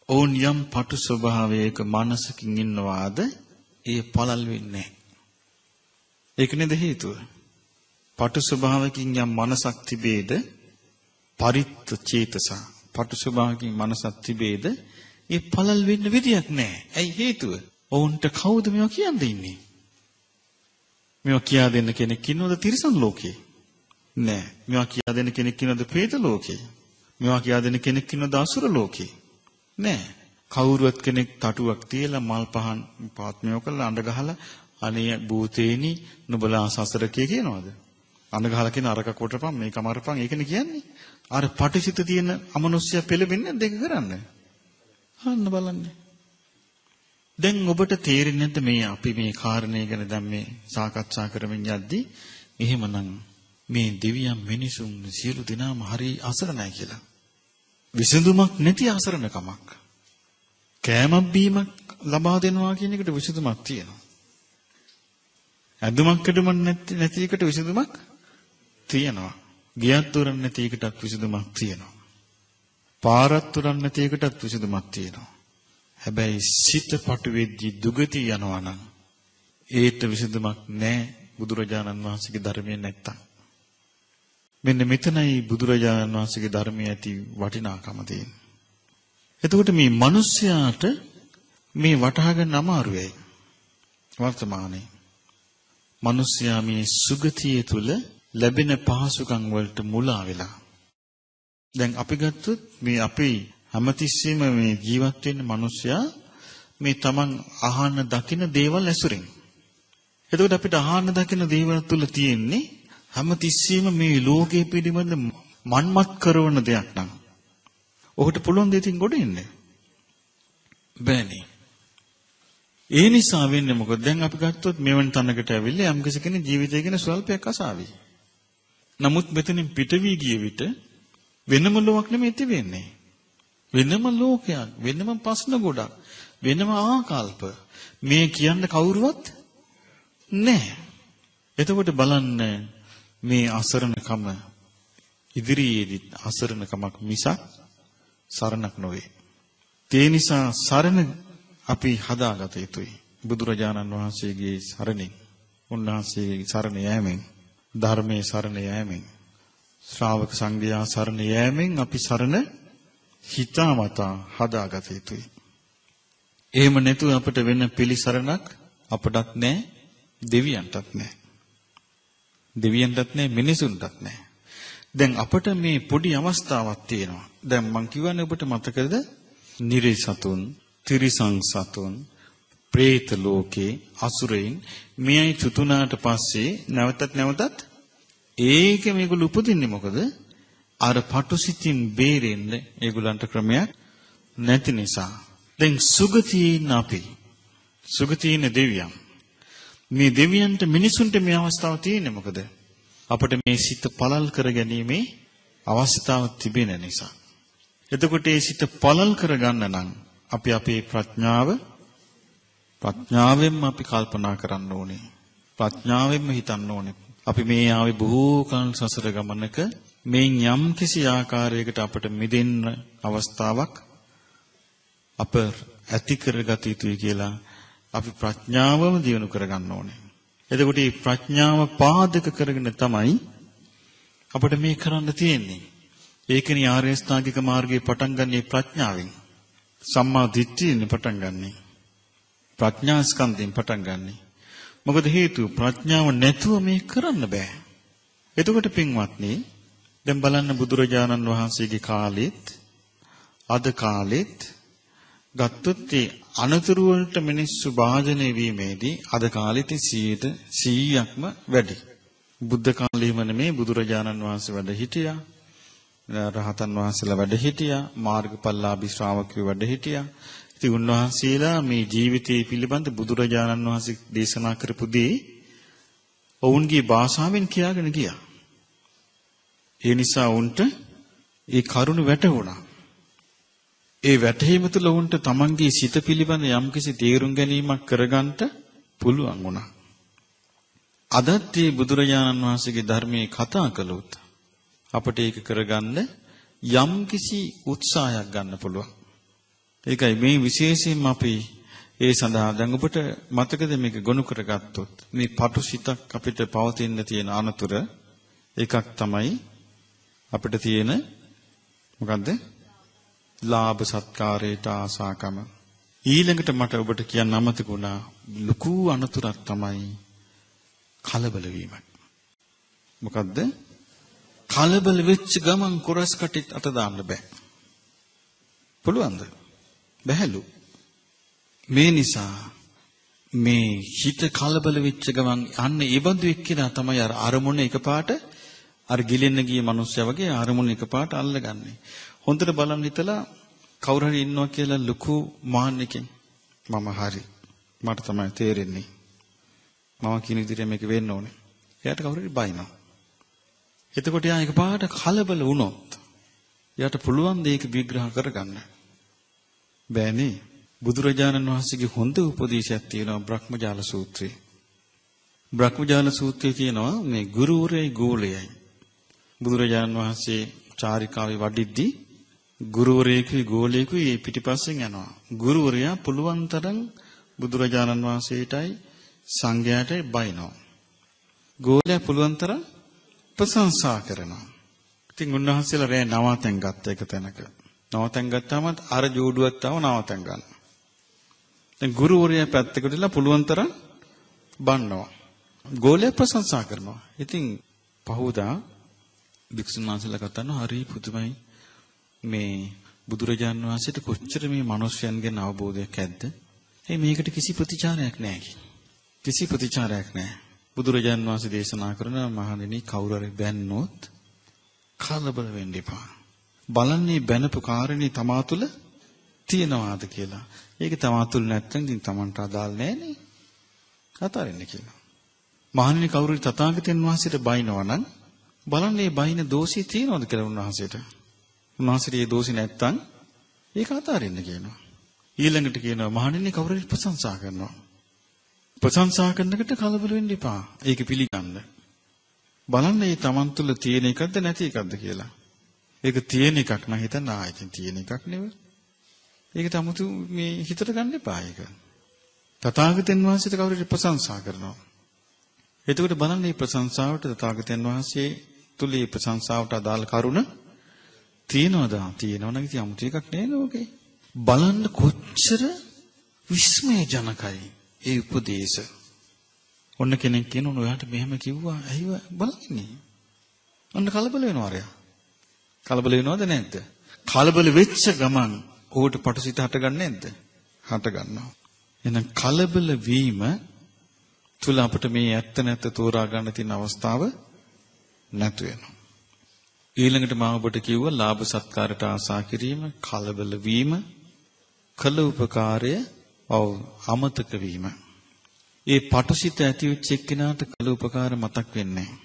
ඔවුන් යම් පටු ස්වභාවයක මනසකින් ඉන්නවාද ඒ පළල් වෙන්නේ නැහැ. ඒක නේද හේතුව? පටු ස්වභාවකින් යම් මනසක් තිබේද පරිත්ත චේතස පටු ස්වභාවකින් මනසක් තිබේද ඒ පළල් වෙන්න විදියක් නැහැ. ඇයි හේතුව? ඔවුන්ට කවුද මේවා කියන්නේ ඉන්නේ? මේවා කියා දෙන්න කෙනෙක් ඉන්නවද තිරිසන් ලෝකේ? නෑ. මේවා කියා දෙන්න කෙනෙක් ඉන්නවද പ്രേත ලෝකේ? මේවා කියා දෙන්න කෙනෙක් ඉන්නවද අසුර ලෝකේ? නෑ. කවුරුවත් කෙනෙක් තටුවක් තියලා මල් පහන් පාත්මයෝ කරලා අඬ ගහලා අනේ භූතේනි නුඹලා සසරකේ කියනවද? අඬ ගහලා කියන අරක කොටපන් මේක මරපන් ඒකනේ කියන්නේ. අර පටිසිත තියෙන අමනුෂ්‍ය පෙළෙන්නේ දෙක කරන්න. අන්න බලන්න. දැන් ඔබට තේරෙන්නේ නැද්ද මේ අපි මේ කාරණේ ගැන දැන් මේ සාකච්ඡා කරමින් යද්දී එහෙමනම් මේ දෙවියන් මිනිසුන් සියලු දෙනාම හරි අසරණයි කියලා. විසඳුමක් නැති අසරණකමක්. කෑමක් බීමක් ලබා දෙනවා කියන එකට විසඳුමක් තියෙනවා. ඇඳුමක් කැඩුමක් නැති එකට විසඳුමක් තියෙනවා. ගියක් දොරක් නැති එකටත් විසඳුමක් තියෙනවා. පාරක් තුරක් නැති එකටත් විසඳුමක් තියෙනවා. හැබැයි සිත පටු වෙද්දී දුගති යනවා නම් ඒට විසඳුමක් නැහැ බුදුරජාණන් වහන්සේගේ ධර්මයේ නැත්තම්. මෙන්න මෙතනයි බුදුරජාණන් වහන්සේගේ ධර්මයේ ඇති වටිනාකම තියෙන්නේ. එතකොට මේ මිනිස්යාට මේ වටහා ගන්න අමාරුයි. වර්තමානයේ මිනිස්යා මේ සුගතිය තුල ලැබෙන පහසුකම් වලට මුලා වෙලා. දැන් අපි ගත්තොත් මේ අපේ හැමතිස්සෙම මේ ජීවත් වෙන්න මිනිස්සයා මේ තමන් අහන්න දකින දේවල් ඇසුරින්. එතකොට අපිට අහන්න දකින දේවල් තුල තියෙන්නේ හැමතිස්සෙම මේ ලෝකයේ පිළිබඳ මන්මත් කරන දෙයක් නම්. ඔහුට පුළුවන් දෙයක් ගොඩ එන්න. බෑනේ. ඒ නිසා වෙන්නේ මොකද? දැන් අපි ගත්තොත් මෙවන් තැනකට ඇවිල්ලා යම් කෙනෙක් ජීවිතය ගැන ස්වල්පයක් අසාවි. නමුත් මෙතනින් පිට වී ගිය විට වෙනම ලෝකයක් නෙමෙයි තිබෙන්නේ. වෙනම ලෝකයක්, වෙනම ප්‍රශ්න ගොඩක්, වෙනම ආකල්ප. මේ කියන්න කවුරුවත් නැහැ. එතකොට බලන්න මේ අසරණකම ඉදිරියේදී අසරණකමක් මිසක් සරණක් නොවේ. ඒ නිසා සරණ අපි හදාගත යුතුයි. බුදුරජාණන් වහන්සේගේ සරණින්, උන්වහන්සේගේ සරණ යෑමෙන්, ධර්මයේ සරණ යෑමෙන්, ශ්‍රාවක සංඝයා සරණ යෑමෙන් අපි සරණ හිතාමතා හදාගත යුතුයි. එහෙම නැතුව අපිට වෙන පිළිසරණක් අපටත් නැහැ, දෙවියන්ටත් නැහැ. දෙවියන්ටත් නැහැ, මිනිසුන්ටත් නැහැ. දැන් අපිට මේ පොඩි අවස්ථාවක් තියෙනවා. දැන් මං කියවනේ ඔබට මතකද? නිරේ සතුන්, තිරිසන් සතුන්, പ്രേත ලෝකේ, අසුරයින් මෙයයි චුතුනාට පස්සේ නැවතත් ඒක මේගොල්ලෝ උපදින්නේ මොකද? අර පටුසිතින් බේරෙන්න ඒගොල්ලන්ට ක්‍රමයක් නැති නිසා. දැන් සුගතියින් අපි, සුගතියින් දෙවියන්. මේ දෙවියන්ට මිනිසුන්ට මේ අවස්ථාව තියෙන්නේ මොකද? අපිට මේ සිත පළල් කරගැනීමේ අවස්ථාව තිබෙන නිසා. එතකොට මේ සිත පළල් කරගන්න නම් අපි අපේ ප්‍රඥාවෙන්ම අපි කල්පනා කරන්න ඕනේ. ප්‍රඥාවෙන්ම හිතන්න ඕනේ. අපි මේ ආවේ බොහෝ කල් සසර ගමනක මේ යම් කිසි ආකාරයකට අපට මිදෙන්න අවස්ථාවක් අප ඇති කරගත යුතුයි කියලා අපි ප්‍රඥාවම දියුණු කරගන්න ඕනේ. එතකොට මේ ප්‍රඥාව පාදක කරගෙන තමයි අපිට මේ කරන්න තියෙන්නේ. ඒකනේ ආර්ය අෂ්ටාංගික මාර්ගයේ පටන් ගන්නේ ප්‍රඥාවෙන්. සම්මා දිට්ඨියෙන් පටන් ගන්නේ. ප්‍රඥා ස්කන්ධයෙන් පටන් ගන්නේ. මොකද හේතුව ප්‍රඥාව නැතුව මේ කරන්න බෑ. එතකොට පින්වත්නි දැන් බලන්න බුදුරජාණන් වහන්සේගේ කාලෙත් අද කාලෙත් ගත්තොත් ඒ අනතුරු වලට මිනිස්සු භාජනය වීමේදී අද කාලෙත් 100%ක්ම වැඩි. බුද්ධ කාලෙම නෙමේ බුදුරජාණන් වහන්සේ වැඩ හිටියා. රහතන් වහන්සේලා වැඩ හිටියා. මාර්ගඵලලාභී ශ්‍රාවකයෝ වැඩ හිටියා. ඉතින් උන්වහන්සේලා මේ ජීවිතයේ පිළිබඳ බුදුරජාණන් වහන්සේ දේශනා කරපු දේ ඔවුන්ගේ භාෂාවෙන් කියාගෙන ගියා. ඒ නිසා උන්ට ඒ කරුණ වැටහුණා. ඒ වැටහීම තුළ උන්ට තමන්ගේ සිත පිළිබඳ යම්කිසි තේරුම් ගැනීමක් කරගන්න පුළුවන් වුණා. අදත් මේ බුදුරජාණන් වහන්සේගේ ධර්මයේ කතා කළොත් අපට ඒක කරගන්න යම්කිසි උත්සාහයක් ගන්න පුළුවන්. ඒකයි මේ විශේෂයෙන්ම අපි ඒ සඳහා දැන් ඔබට මතකද මේක ගොනු කරගත්තොත් මේ පටු සිතක් අපිට පවතින්න තියෙන අනතුර එකක් තමයි අපිට තියෙන මොකද්ද? ලාභ සත්කාරයට ආසාකම. ඊළඟට මට ඔබට කියන්න අමතකුණා ලুকু අනතුරක් තමයි කලබල වීම. මොකද්ද? කලබල වෙච්ච ගමන් කොරස් කටිත් අත දාන්න බෑ. පුළුවන්ද? බැහැලු. මේ නිසා මේ හිත කලබල වෙච්ච ගමන් අන්න ඒ බඳු එක්කිනා තමයි අර අරමුණ එකපාරට අර ගිලෙන්න ගිය මිනිස්සයා වගේ අරමුණ එකපාරට අල්ලගන්නේ. හොඳට බලන් හිතලා කවුරු හරි ඉන්නවා කියලා ලুকু මාන්නකින් මම හරි මට තමයි තේරෙන්නේ. මම කියන විදිහට මේක වෙන්න ඕනේ. එයාට කවුරු හරි බයිනවා. එතකොට යා එකපාරට කලබල වුණොත් එයාට පුළුවන් දෙයක විග්‍රහ කරගන්න. බෑනේ. බුදුරජාණන් වහන්සේගේ හොඳ උපදේශයක් තියෙනවා බ්‍රහ්මජාල සූත්‍රයේ. බ්‍රහ්මජාල සූත්‍රයේ තියෙනවා මේ ගුරුවරයයි ගෝලයයි. බුදුරජාණන් වහන්සේ චාරිකාවේ වඩිද්දී ගුරුවරයෙකුයි ගෝලයෙකුයි පිටිපස්සෙන් යනවා. ගුරුවරයා පුළුවන් තරම් බුදුරජාණන් වහන්සේටයි සංඝයාටයි බයිනවා. ගෝලයා පුළුවන් තරම් ප්‍රශංසා කරනවා. ඉතින් උන්වහන්සේලා රෑ නවාතැන් ගත්ත එක තැනක. නවාතැන් ගත්තාම අර ජෝඩුවක් තව නවාතැන් ගන්න. දැන් ගුරුවරයා පැත්තකටලා පුළුවන් තරම් බන්නවා. ගෝලයා ප්‍රශංසා කරනවා. ඉතින් පහුදා භික්ෂුන් වහන්සේලා කතාන හරි පුදුමයි මේ බුදුරජාන් වහන්සේට කොච්චර මේ මිනිස්යන් ගැන අවබෝධයක් ඇද්ද? මේකට කිසි ප්‍රතිචාරයක් නැහැ. කිසි ප්‍රතිචාරයක් නැහැ. බුදුරජාන් වහන්සේ දේශනා කරන මහණෙනි කවුරු හරි බැන්නොත් කලබල වෙන්න එපා. බලන්නේ බැනපු කාරණේ තමා තුළ තියනවාද කියලා. ඒක තමා තුළ නැත්නම් ඉතින් තමන්ට අදාළ නැහැනේ. අතාරින්න කියලා. මහණෙනි කවුරු හරි තථාගතයන් වහන්සේට බයිනවා නම් බලන්නේ බයින දෝෂي තියනවද කියලා උන්වහන්සේට. උන්වහන්සේට ඒ දෝෂي නැත්තම් ඒක අතාරින්න කියනවා. ඊළඟට කියනවා මහණෙනි කවුරු හරි ප්‍රශංසා කරනවා. ප්‍රශංසා කරනකට කලබල වෙන්න එපා. ඒක පිළිගන්න. බලන්න මේ තමන් තුළ තියෙන එකක්ද නැති එකක්ද කියලා. ඒක තියෙන එකක් නම් හිතන්න ආයෙත් තියෙන එකක් නෙවෙයි. ඒක තමුතු මේ හිතට ගන්න එපා ඒක. තථාගතයන් වහන්සේට කවුරු හරි ප්‍රශංසා කරනවා. එතකොට බලන්න මේ ප්‍රශංසාවට තථාගතයන් වහන්සේ තුල මේ ප්‍රශංසාවට අදාළ කරුණ තියෙනවද? තියෙනවා නම් ඉතින් 아무තු එකක් නෑ නෝකේ. බලන්න කොච්චර විස්මයජනකයි ඒ උපදේශ. ඔන්න කෙනෙක් කියනවා ඔයාට මෙහෙම කිව්වා ඇයිව බලන්නේ? ඔන්න කලබල වෙනවා අරයා. කලබල වෙනවද නැද්ද? කලබල වෙච්ච ගමන් ඕකට පටුසිත හටගන්නේ නැද්ද? හට ගන්නවා. එහෙනම් කලබල වීම තුල අපිට මේ ඇත්ත නැත්ත තෝරා ගන්න තියෙන අවස්ථාව නැතු වෙනවා. ඊළඟට මම ඔබට කිව්වා ලාභ සත්කාරයට ආසා කිරීම, කලබල වීම, කළ උපකාරය, අමතක වීම. ඒ පටුසිත ඇති වෙච්ච එක්කිනාට කළ උපකාර මතක් වෙන්නේ නැහැ.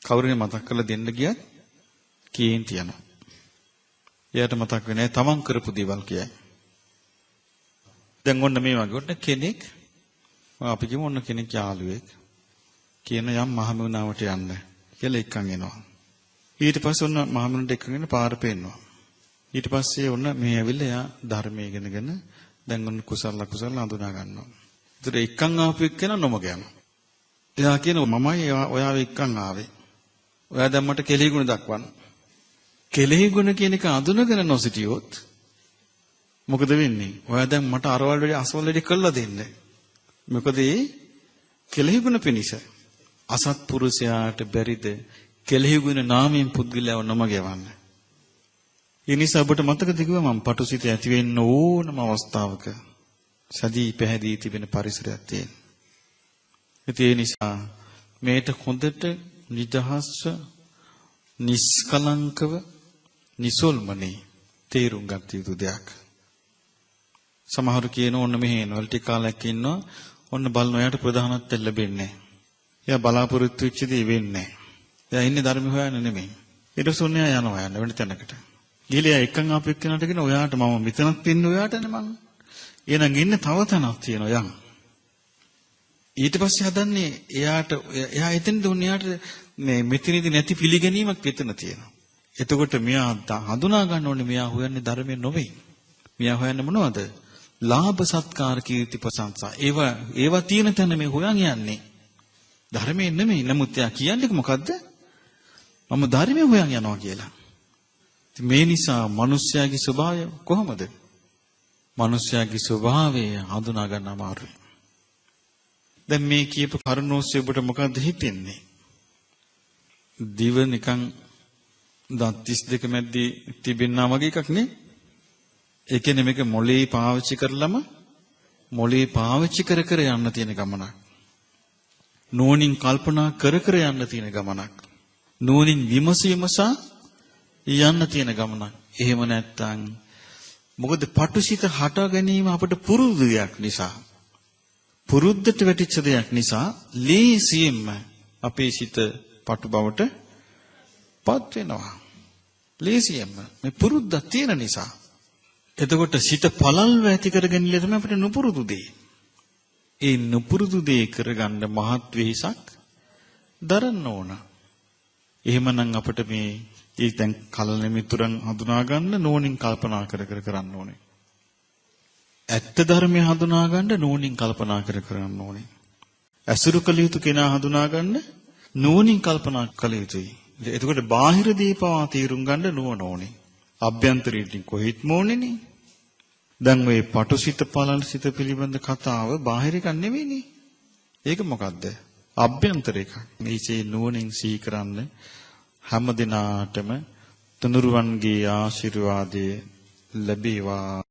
කවුරුනේ මතක් කරලා දෙන්න ගියත් කේන්ති යනවා. එයාට මතක් වෙන්නේ නැහැ තමන් කරපු දේවල් කියයි. දැන් ඔන්න මේ වගේ ඔන්න කෙනෙක් අපි කියමු ඔන්න කෙනෙක් යාළුවෙක් කියන යම් මහමෙවුනාවට යන්න කියලා එක්කන් එනවා. ඊට පස්සේ ඔන්න මහමෙවුනට එක්කගෙන පාර පෙන්නවා. ඊට පස්සේ ඔන්න මේ ඇවිල්ලා එයා ධර්මයේ ඉගෙනගෙන දැන් ඔන්න කුසල අකුසල හඳුනා ගන්නවා. ඒතර එක්කන් ආපු එක්කෙනා නොමග යනවා. එයා කියනවා මමයි ඔයාව එක්කන් ආවේ. ඔයා දැන් මට කෙලෙහි ගුණ දක්වන්න. කෙලෙහි ගුණ කියන එක අඳුනගෙන නොසිටියොත් මොකද වෙන්නේ? ඔයා දැන් මට අරවල් වැඩි අසවල් වැඩි කළා දෙන්න. මොකද ඒ කෙලෙහි ගුණ පිනිස අසත්පුරුෂයාට බැරිද කෙලෙහි ගුණ නාමයෙන් පුද්ගලයව නොමග යවන්න. ඒ නිසා ඔබට මතකද කිව්වා මම පටුසිත ඇති වෙන්න ඕනම අවස්ථාවක සදී පැහැදී තිබෙන පරිසරයක් තියෙන. ඒ නිසා මේට හොඳට නිදහස්ව නිස්කලංකව නිසල්මනේ තේරුම් ගත යුතු දෙයක්. සමහරු කියන ඕන්න මෙහෙ එනවල ටික කාලයක් ඉන්නවා ඔන්න බලන ඔයාට ප්‍රධානත්වය ලැබෙන්නේ නැහැ. එයා බලාපොරොත්තු වෙච්ච දේ වෙන්නේ නැහැ. එයා ඉන්නේ ධර්ම හොයන්න නෙමෙයි. ඊට පස්සේ ඔන්න එයා යනවා යන්න වෙන තැනකට. ගිහලා එක්කන් ආපු එක්කනට කියන ඔයාට මම මෙතනක් ඉන්නේ ඔයාටනේ මං. එහෙනම් ඉන්න තව තැනක් තියෙනවා යන්න. ඊට පස්සේ හදන්නේ එයා එතනද ඔන්න එයාට මේ මෙතනදී නැති පිළිගැනීමක් එතන තියෙනවා. එතකොට මෙයා හඳුනා ගන්න ඕනේ මෙයා හොයන්නේ ධර්මයෙන් නෙවෙයි. මෙයා හොයන්නේ මොනවද? ලාභ සත්කාර කීර්ති ප්‍රශංසා. ඒවා තියෙන තැන මේ හොයන් යන්නේ. ධර්මයෙන් නෙමෙයි. නමුත් එයා කියන්නේ මොකද්ද? මම ධර්මයෙන් හොයන් යනවා කියලා. මේ නිසා මිනිස්යාගේ ස්වභාවය කොහොමද? මිනිස්යාගේ ස්වභාවය හඳුනා ගන්න අමාරුයි. දැන් මේ කියපු කරුණෝස්සේ ඔබට මොකද්ද හිතෙන්නේ? දිව නිකන් දත් 32 මැද්දේ තිබෙනා වගේ එකක් නේ. ඒ කියන්නේ මේක මොලේ පාවිච්චි කරලම මොලේ පාවිච්චි කර කර යන්න තියෙන ගමනක්. නෝනින් කල්පනා කර කර යන්න තියෙන ගමනක්. නෝනින් විමසීමසා යන්න තියෙන ගමනක්. එහෙම නැත්නම් මොකද පටුසිත හට ගැනීම අපට පුරුදු දෙයක් නිසා. පුරුද්දට වැටිච්ච දෙයක් නිසා ලේසියෙන්ම අපේ සිත පටු බවට පත් වෙනවා. ලේසියෙන්ම මේ පුරුද්දක් තියෙන නිසා. එතකොට සිත පළල්ව ඇති කරගෙන ඉන්න තමයි අපිට නුපුරුදු දේ. ඒ නුපුරුදු දේ කරගන්න මහත් වෙහසක් දරන්න ඕන. එහෙමනම් අපිට මේ දැන් කලන මිතුරන් හඳුනා ගන්න නෝනින් කල්පනා කර කර කරන්න ඕනේ. ඇත්ත ධර්මය හඳුනා ගන්න නෝනින් කල්පනා කර කරන්න ඕනේ. අසුරු කළ යුතු කෙනා හඳුනා ගන්න නෝනින් කල්පනා කළ යුතුයි. එතකොට බාහිර දීපවා තීරුම් ගන්න නුවණ ඕනේ. අභ්‍යන්තරයෙන් කොහෙත්ම ඕනේනේ. දැන් ওই පටුසිත පළල්සිත පිළිබඳ කතාව බාහිර එකක් නෙවෙයිනේ. ඒක මොකද්ද? අභ්‍යන්තර එකක්. මේසේ නුවණින් සිහි කරන්න හැම දිනාටම තුනුරුවන්ගේ ආශිර්වාදයේ ලැබේවා.